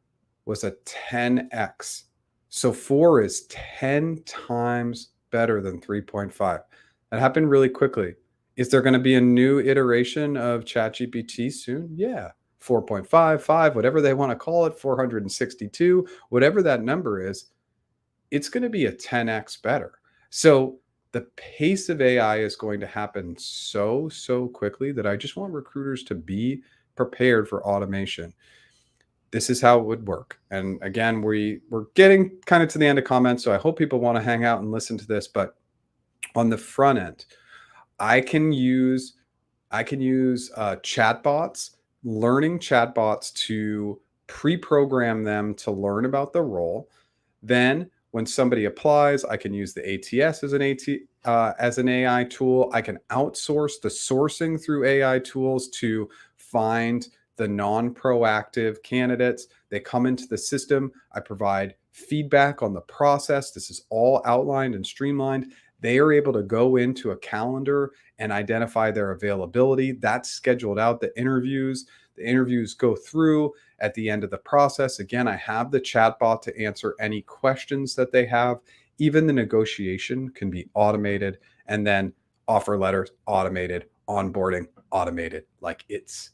was a 10x. So 4 is 10 times better than 3.5. That happened really quickly. Is there going to be a new iteration of ChatGPT soon? Yeah. 4.5, 5, whatever they want to call it, 462, whatever that number is, it's going to be a 10x better. So the pace of AI is going to happen so quickly that I just want recruiters to be prepared for automation. This is how it would work. And again, we're getting kind of to the end of comments, so I hope people want to hang out and listen to this. But on the front end, I can use chatbots, learning chatbots to pre-program them to learn about the role. Then when somebody applies, I can use the ATS as an AI tool. I can outsource the sourcing through AI tools to find the non-proactive candidates. They come into the system. I provide feedback on the process. This is all outlined and streamlined. They are able to go into a calendar and identify their availability. That's scheduled out. The interviews go through at the end of the process. Again, I have the chatbot to answer any questions that they have. Even the negotiation can be automated, and then offer letters automated, onboarding automated. Like it's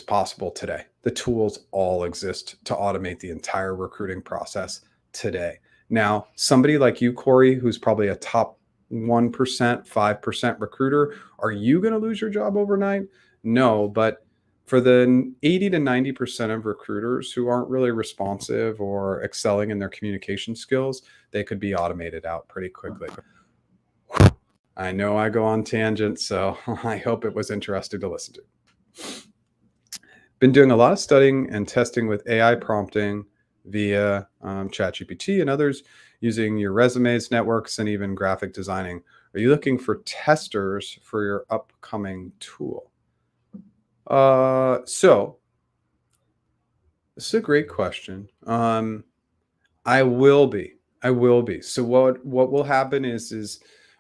possible today. The tools all exist to automate the entire recruiting process today. Now, somebody like you, Corey, who's probably a top 1%, 5% recruiter, are you going to lose your job overnight? No, but for the 80 to 90% of recruiters who aren't really responsive or excelling in their communication skills, they could be automated out pretty quickly. I know I go on tangents, so I hope it was interesting to listen to. Been doing a lot of studying and testing with AI prompting via ChatGPT and others using your resumes, networks, and even graphic designing. Are you looking for testers for your upcoming tool? So this is a great question. I will be. So what will happen is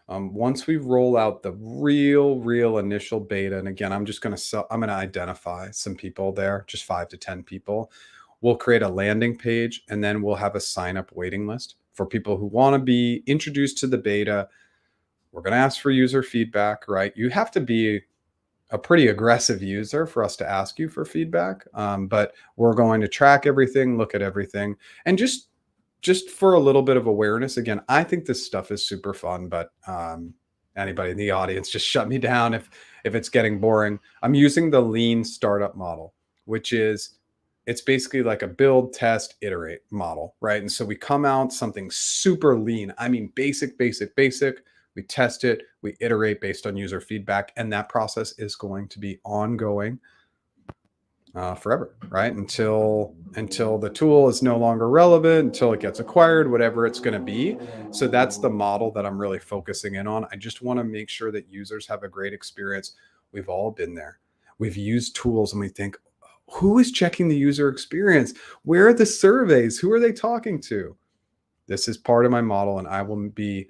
once we roll out the real initial beta, and again, I'm going to identify some people there, just 5 to 10 people. We'll create a landing page, and then we'll have a sign up waiting list for people who want to be introduced to the beta. We're going to ask for user feedback, right? You have to be a pretty aggressive user for us to ask you for feedback. But we're going to track everything, look at everything, and just for a little bit of awareness. Again, I think this stuff is super fun, but anybody in the audience, just shut me down if it's getting boring. I'm using the lean startup model, which is, it's basically like a build, test, iterate model, right? And so we come out something super lean. I mean, basic. We test it, we iterate based on user feedback, and that process is going to be ongoing forever, right? Until the tool is no longer relevant, until it gets acquired, whatever it's going to be. So that's the model that I'm really focusing in on. I just want to make sure that users have a great experience. We've all been there. We've used tools and we think, who is checking the user experience? Where are the surveys? Who are they talking to? This is part of my model, and I will be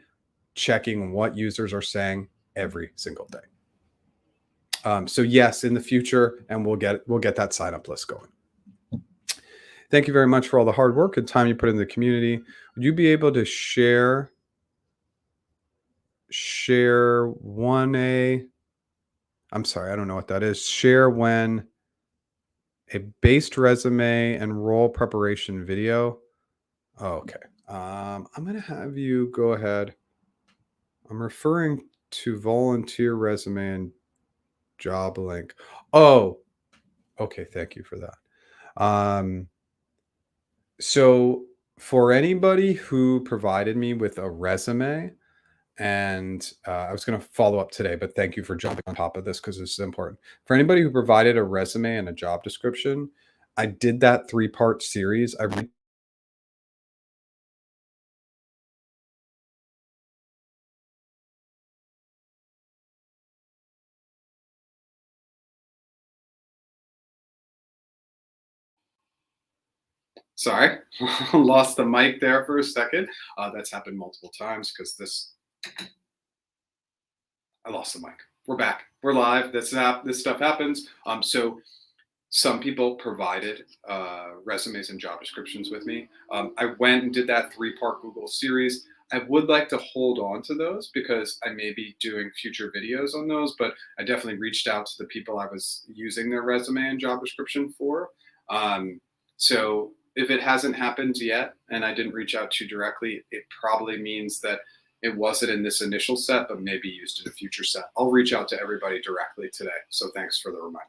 checking what users are saying every single day. So yes, in the future, and we'll get that sign up list going. Thank you very much for all the hard work and time you put in the community. Would you be able to share 1A? I'm sorry, I don't know what that is. Share when a based resume and role preparation video. Oh, okay. I'm going to have you go ahead. I'm referring to volunteer resume and job link. Oh, okay. Thank you for that. So for anybody who provided me with a resume, and I was going to follow up today, but thank you for jumping on top of this because this is important. For anybody who provided a resume and a job description, I did that 3-part series. Sorry, lost the mic there for a second. That's happened multiple times because I lost the mic. We're back. We're live. This stuff happens. So some people provided resumes and job descriptions with me. I went and did that 3-part Google series. I would like to hold on to those because I may be doing future videos on those, but I definitely reached out to the people I was using their resume and job description for. So if it hasn't happened yet and I didn't reach out to you directly, it probably means that it wasn't in this initial set, but maybe used in a future set. I'll reach out to everybody directly today. So thanks for the reminder.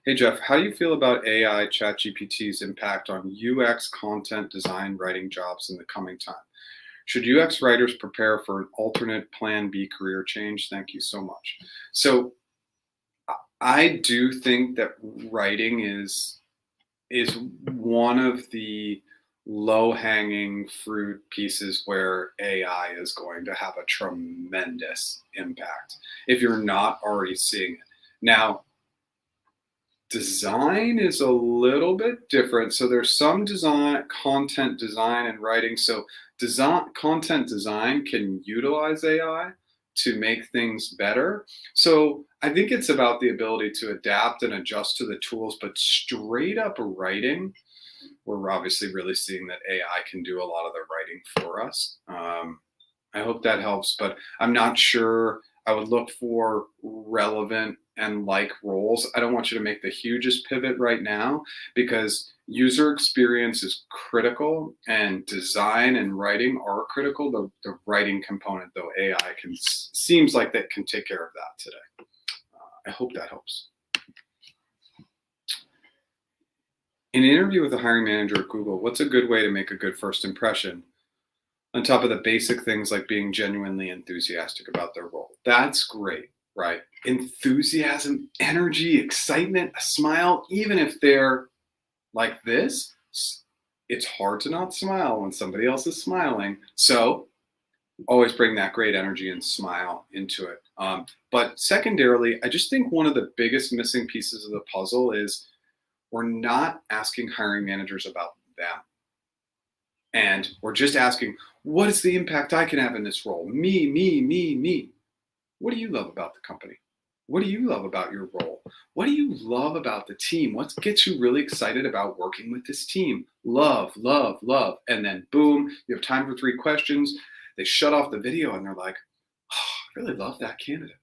Hey, Jeff, how do you feel about AI ChatGPT's impact on UX content design writing jobs in the coming time? Should UX writers prepare for an alternate plan B career change? Thank you so much. So I do think that writing is one of the low-hanging fruit pieces where AI is going to have a tremendous impact if you're not already seeing it. Now, design is a little bit different. So there's some design, content design and writing. So content design can utilize AI to make things better. So I think it's about the ability to adapt and adjust to the tools, but straight up writing, we're obviously really seeing that AI can do a lot of the writing for us. I hope that helps, but I'm not sure. I would look for relevant and like roles. I don't want you to make the hugest pivot right now because user experience is critical and design and writing are critical. The writing component, though, AI seems like that can take care of that today. I hope that helps. In an interview with a hiring manager at Google, what's a good way to make a good first impression? On top of the basic things like being genuinely enthusiastic about their role. That's great, right? Enthusiasm, energy, excitement, a smile, even if they're like this, it's hard to not smile when somebody else is smiling. So always bring that great energy and smile into it. But secondarily, I just think one of the biggest missing pieces of the puzzle is we're not asking hiring managers about them. And we're just asking, what is the impact I can have in this role? Me, me, me, me. What do you love about the company? What do you love about your role? What do you love about the team? What gets you really excited about working with this team? Love, love, love. And then boom, you have time for 3 questions. They shut off the video and they're like, oh, I really love that candidate.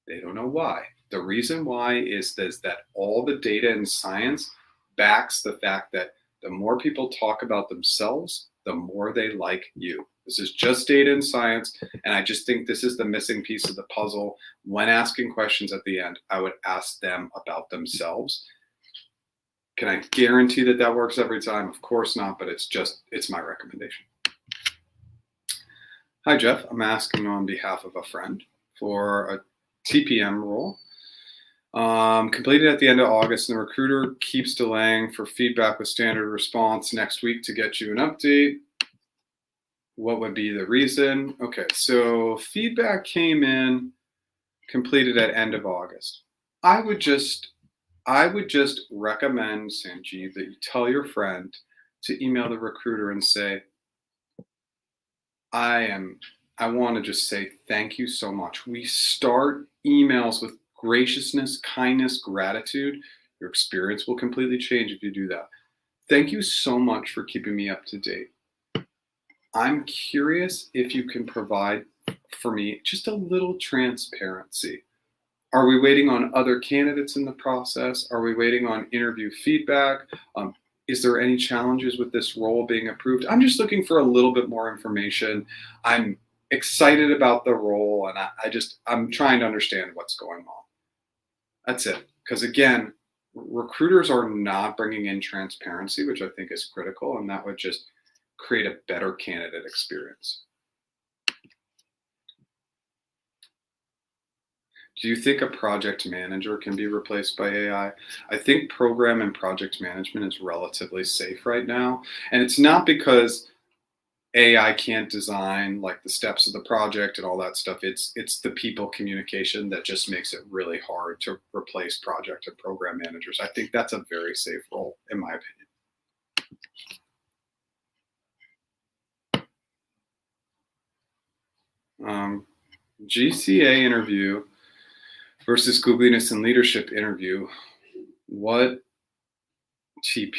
They don't know why. The reason why is that all the data and science backs the fact that the more people talk about themselves, the more they like you. This is just data and science. And I just think this is the missing piece of the puzzle. When asking questions at the end, I would ask them about themselves. Can I guarantee that that works every time? Of course not, but it's my recommendation. Hi, Jeff. I'm asking on behalf of a friend for a TPM role. Completed at the end of August, and the recruiter keeps delaying for feedback with standard response next week to get you an update. What would be the reason? Okay, so feedback came in, completed at end of August. I would just recommend, Sanjeev, that you tell your friend to email the recruiter and say, I want to just say thank you so much. We start emails with graciousness, kindness, gratitude. Your experience will completely change if you do that. Thank you so much for keeping me up to date. I'm curious if you can provide for me, just a little transparency. Are we waiting on other candidates in the process? Are we waiting on interview feedback? Is there any challenges with this role being approved? I'm just looking for a little bit more information. I'm excited about the role, and I'm trying to understand what's going on. That's it. Because again, recruiters are not bringing in transparency, which I think is critical, and that would just create a better candidate experience. Do you think a project manager can be replaced by AI? I think program and project management is relatively safe right now. And it's not because AI can't design like the steps of the project and all that stuff. It's the people communication that just makes it really hard to replace project and program managers. I think that's a very safe role, in my opinion. GCA interview versus googliness and leadership interview. What to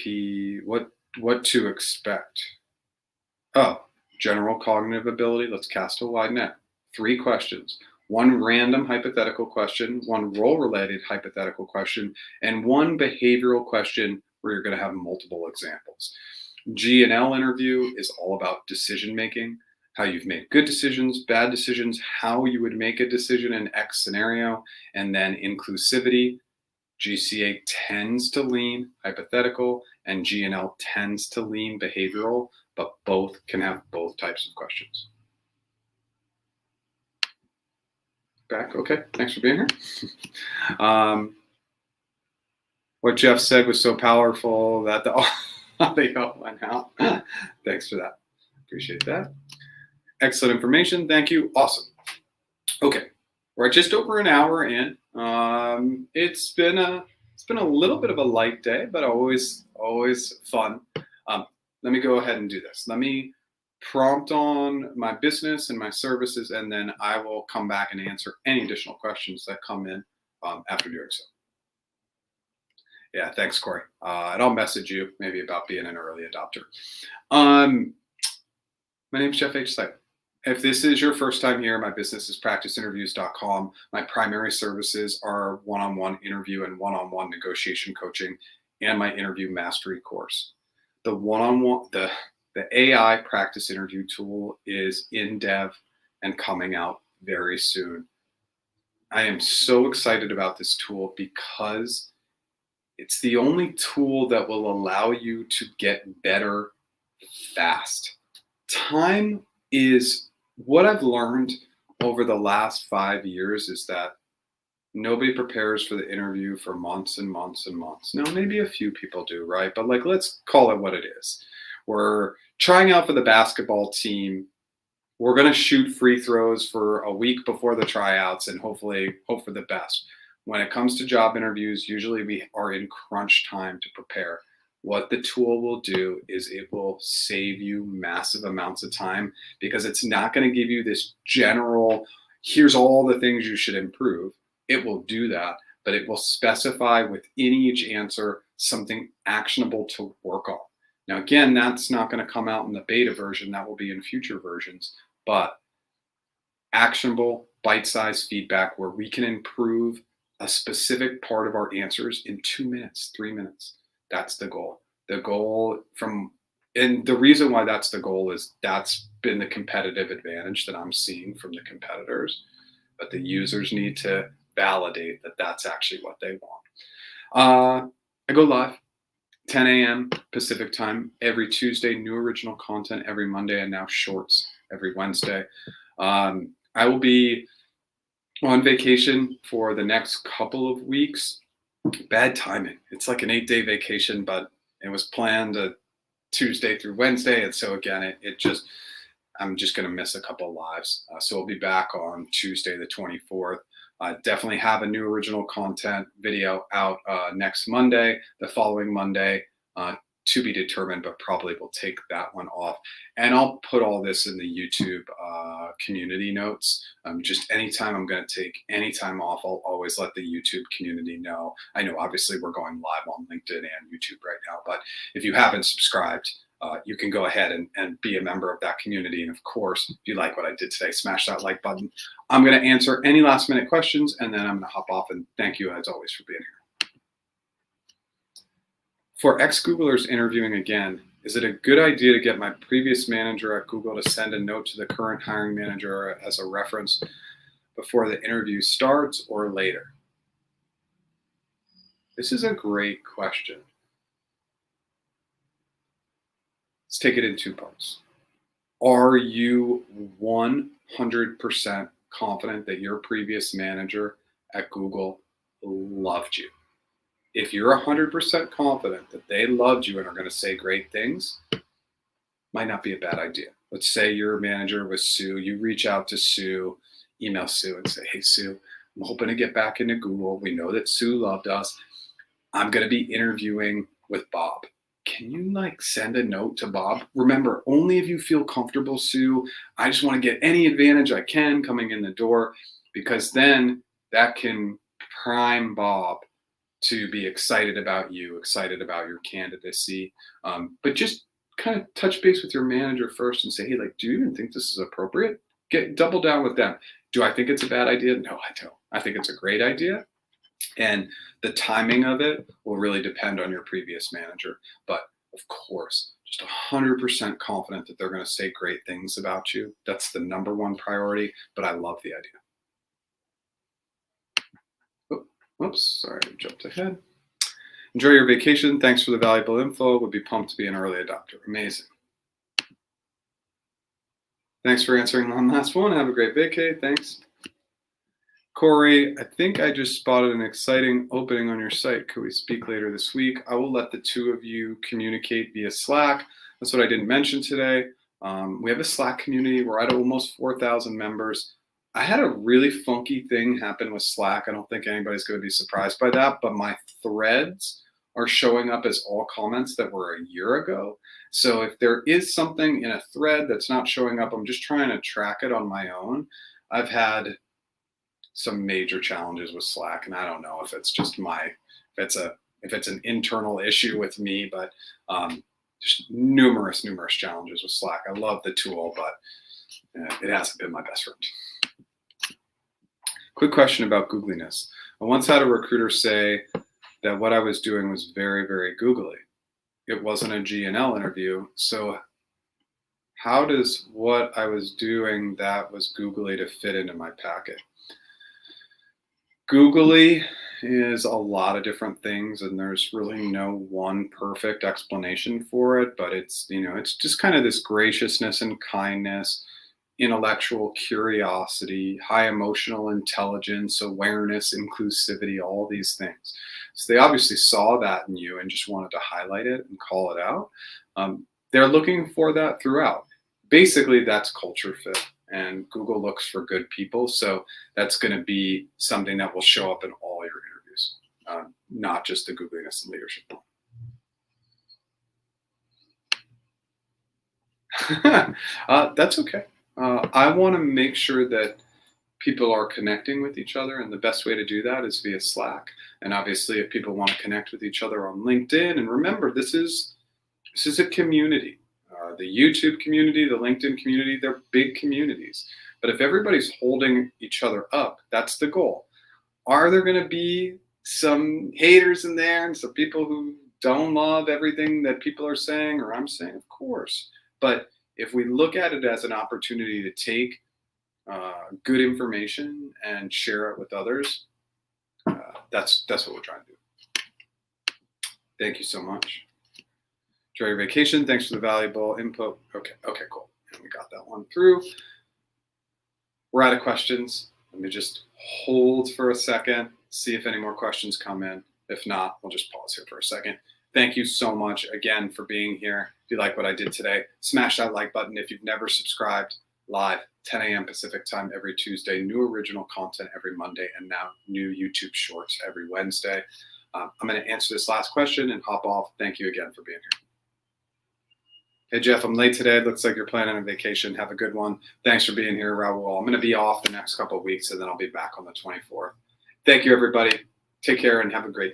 expect? Oh, general cognitive ability. Let's cast a wide net. 3 questions. 1 random hypothetical question, 1 role-related hypothetical question, and 1 behavioral question where you're going to have multiple examples. G&L interview is all about decision making, how you've made good decisions, bad decisions, how you would make a decision in X scenario, and then inclusivity. GCA tends to lean hypothetical and G&L tends to lean behavioral, but both can have both types of questions. Back, okay, thanks for being here. What Jeff said was so powerful that the audio went out. Thanks for that, appreciate that. Excellent information, thank you, awesome. Okay, we're just over an hour in. It's been a little bit of a light day, but always fun. Let me go ahead and do this. Let me prompt on my business and my services, and then I will come back and answer any additional questions that come in after doing so. Yeah, thanks, Corey. And I'll message you maybe about being an early adopter. My name is Jeff H. Sipe. If this is your first time here, my business is practiceinterviews.com. My primary services are one-on-one interview and one-on-one negotiation coaching, and my interview mastery course. The one-on-one, the AI practice interview tool is in dev and coming out very soon. I am so excited about this tool because it's the only tool that will allow you to get better fast. Time is what I've learned over the last 5 years is that nobody prepares for the interview for months and months and months. Now, maybe a few people do, right? But like, let's call it what it is. We're trying out for the basketball team. We're going to shoot free throws for a week before the tryouts and hopefully hope for the best. When it comes to job interviews, usually we are in crunch time to prepare. What the tool will do is it will save you massive amounts of time because it's not going to give you this general, here's all the things you should improve. It will do that, but it will specify within each answer something actionable to work on. Now, again, that's not going to come out in the beta version. That will be in future versions, but actionable bite-sized feedback where we can improve a specific part of our answers in 2 minutes, 3 minutes. That's the goal. The goal and the reason why that's the goal is that's been the competitive advantage that I'm seeing from the competitors, but the users need to validate that that's actually what they want. I go live 10 a.m. Pacific time every Tuesday, new original content every Monday, and now shorts every Wednesday. I will be on vacation for the next couple of weeks. Bad timing. It's like an 8-day vacation, but it was planned Tuesday through Wednesday. And so again, I'm just going to miss a couple lives. So we'll be back on Tuesday, the 24th. Definitely have a new original content video out next Monday, the following Monday, to be determined, but probably will take that one off. And I'll put all this in the YouTube community notes. Just anytime I'm going to take any time off, I'll always let the YouTube community know. I know obviously we're going live on LinkedIn and YouTube right now, but if you haven't subscribed, you can go ahead and be a member of that community. And of course, if you like what I did today, smash that like button. I'm going to answer any last minute questions, and then I'm going to hop off, and thank you as always for being here. For ex-Googlers interviewing again, is it a good idea to get my previous manager at Google to send a note to the current hiring manager as a reference before the interview starts or later? This is a great question. Let's take it in two parts. Are you 100% confident that your previous manager at Google loved you? If you're 100% confident that they loved you and are going to say great things, might not be a bad idea. Let's say your manager was Sue. You reach out to Sue, email Sue and say, hey, Sue, I'm hoping to get back into Google. We know that Sue loved us. I'm going to be interviewing with Bob. Can you send a note to Bob? Remember, only if you feel comfortable, Sue. I just want to get any advantage I can coming in the door, because then that can prime Bob to be excited about you, excited about your candidacy. But just kind of touch base with your manager first and say, hey, do you even think this is appropriate? Double down with them. Do I think it's a bad idea? No, I don't. I think it's a great idea. And the timing of it will really depend on your previous manager. But of course, just 100% confident that they're going to say great things about you. That's the #1 priority, but I love the idea. Oops, sorry, I jumped ahead. Enjoy your vacation. Thanks for the valuable info. Would be pumped to be an early adopter. Amazing. Thanks for answering one last one. Have a great vacay. Thanks. Corey, I think I just spotted an exciting opening on your site. Could we speak later this week? I will let the two of you communicate via Slack. That's what I didn't mention today. We have a Slack community. We're at almost 4,000 members. I had a really funky thing happen with Slack. I don't think anybody's going to be surprised by that, but my threads are showing up as all comments that were a year ago. So if there is something in a thread that's not showing up, I'm just trying to track it on my own. I've had some major challenges with Slack, and I don't know if it's just if it's an internal issue with me, but just numerous challenges with Slack. I love the tool, but it hasn't been my best friend. Quick question about googliness. I once had a recruiter say that what I was doing was very, very googly. It wasn't a G&L interview, so how does what I was doing that was googly to fit into my packet? Googly is a lot of different things, and there's really no one perfect explanation for it, but it's just kind of this graciousness and kindness, intellectual curiosity, high emotional intelligence, awareness, inclusivity, all these things. So they obviously saw that in you and just wanted to highlight it and call it out. They're looking for that throughout. Basically, that's culture fit. And Google looks for good people. So that's going to be something that will show up in all your interviews, not just the googliness and leadership. That's okay. I want to make sure that people are connecting with each other, and the best way to do that is via Slack. And obviously, if people want to connect with each other on LinkedIn, and remember, this is a community. The YouTube community, the LinkedIn community, they're big communities. But if everybody's holding each other up, that's the goal. Are there going to be some haters in there and some people who don't love everything that people are saying or I'm saying? Of course. But if we look at it as an opportunity to take good information and share it with others, that's what we're trying to do. Thank you so much. Enjoy your vacation. Thanks for the valuable input. Okay, cool. And we got that one through. We're out of questions. Let me just hold for a second, see if any more questions come in. If not, we'll just pause here for a second. Thank you so much again for being here. If you like what I did today, smash that like button. If you've never subscribed, live 10 a.m. Pacific time every Tuesday, new original content every Monday, and now new YouTube shorts every Wednesday. I'm going to answer this last question and hop off. Thank you again for being here. Hey, Jeff, I'm late today. Looks like you're planning a vacation. Have a good one. Thanks for being here, Raul. I'm going to be off the next couple of weeks, and then I'll be back on the 24th. Thank you, everybody. Take care and have a great day.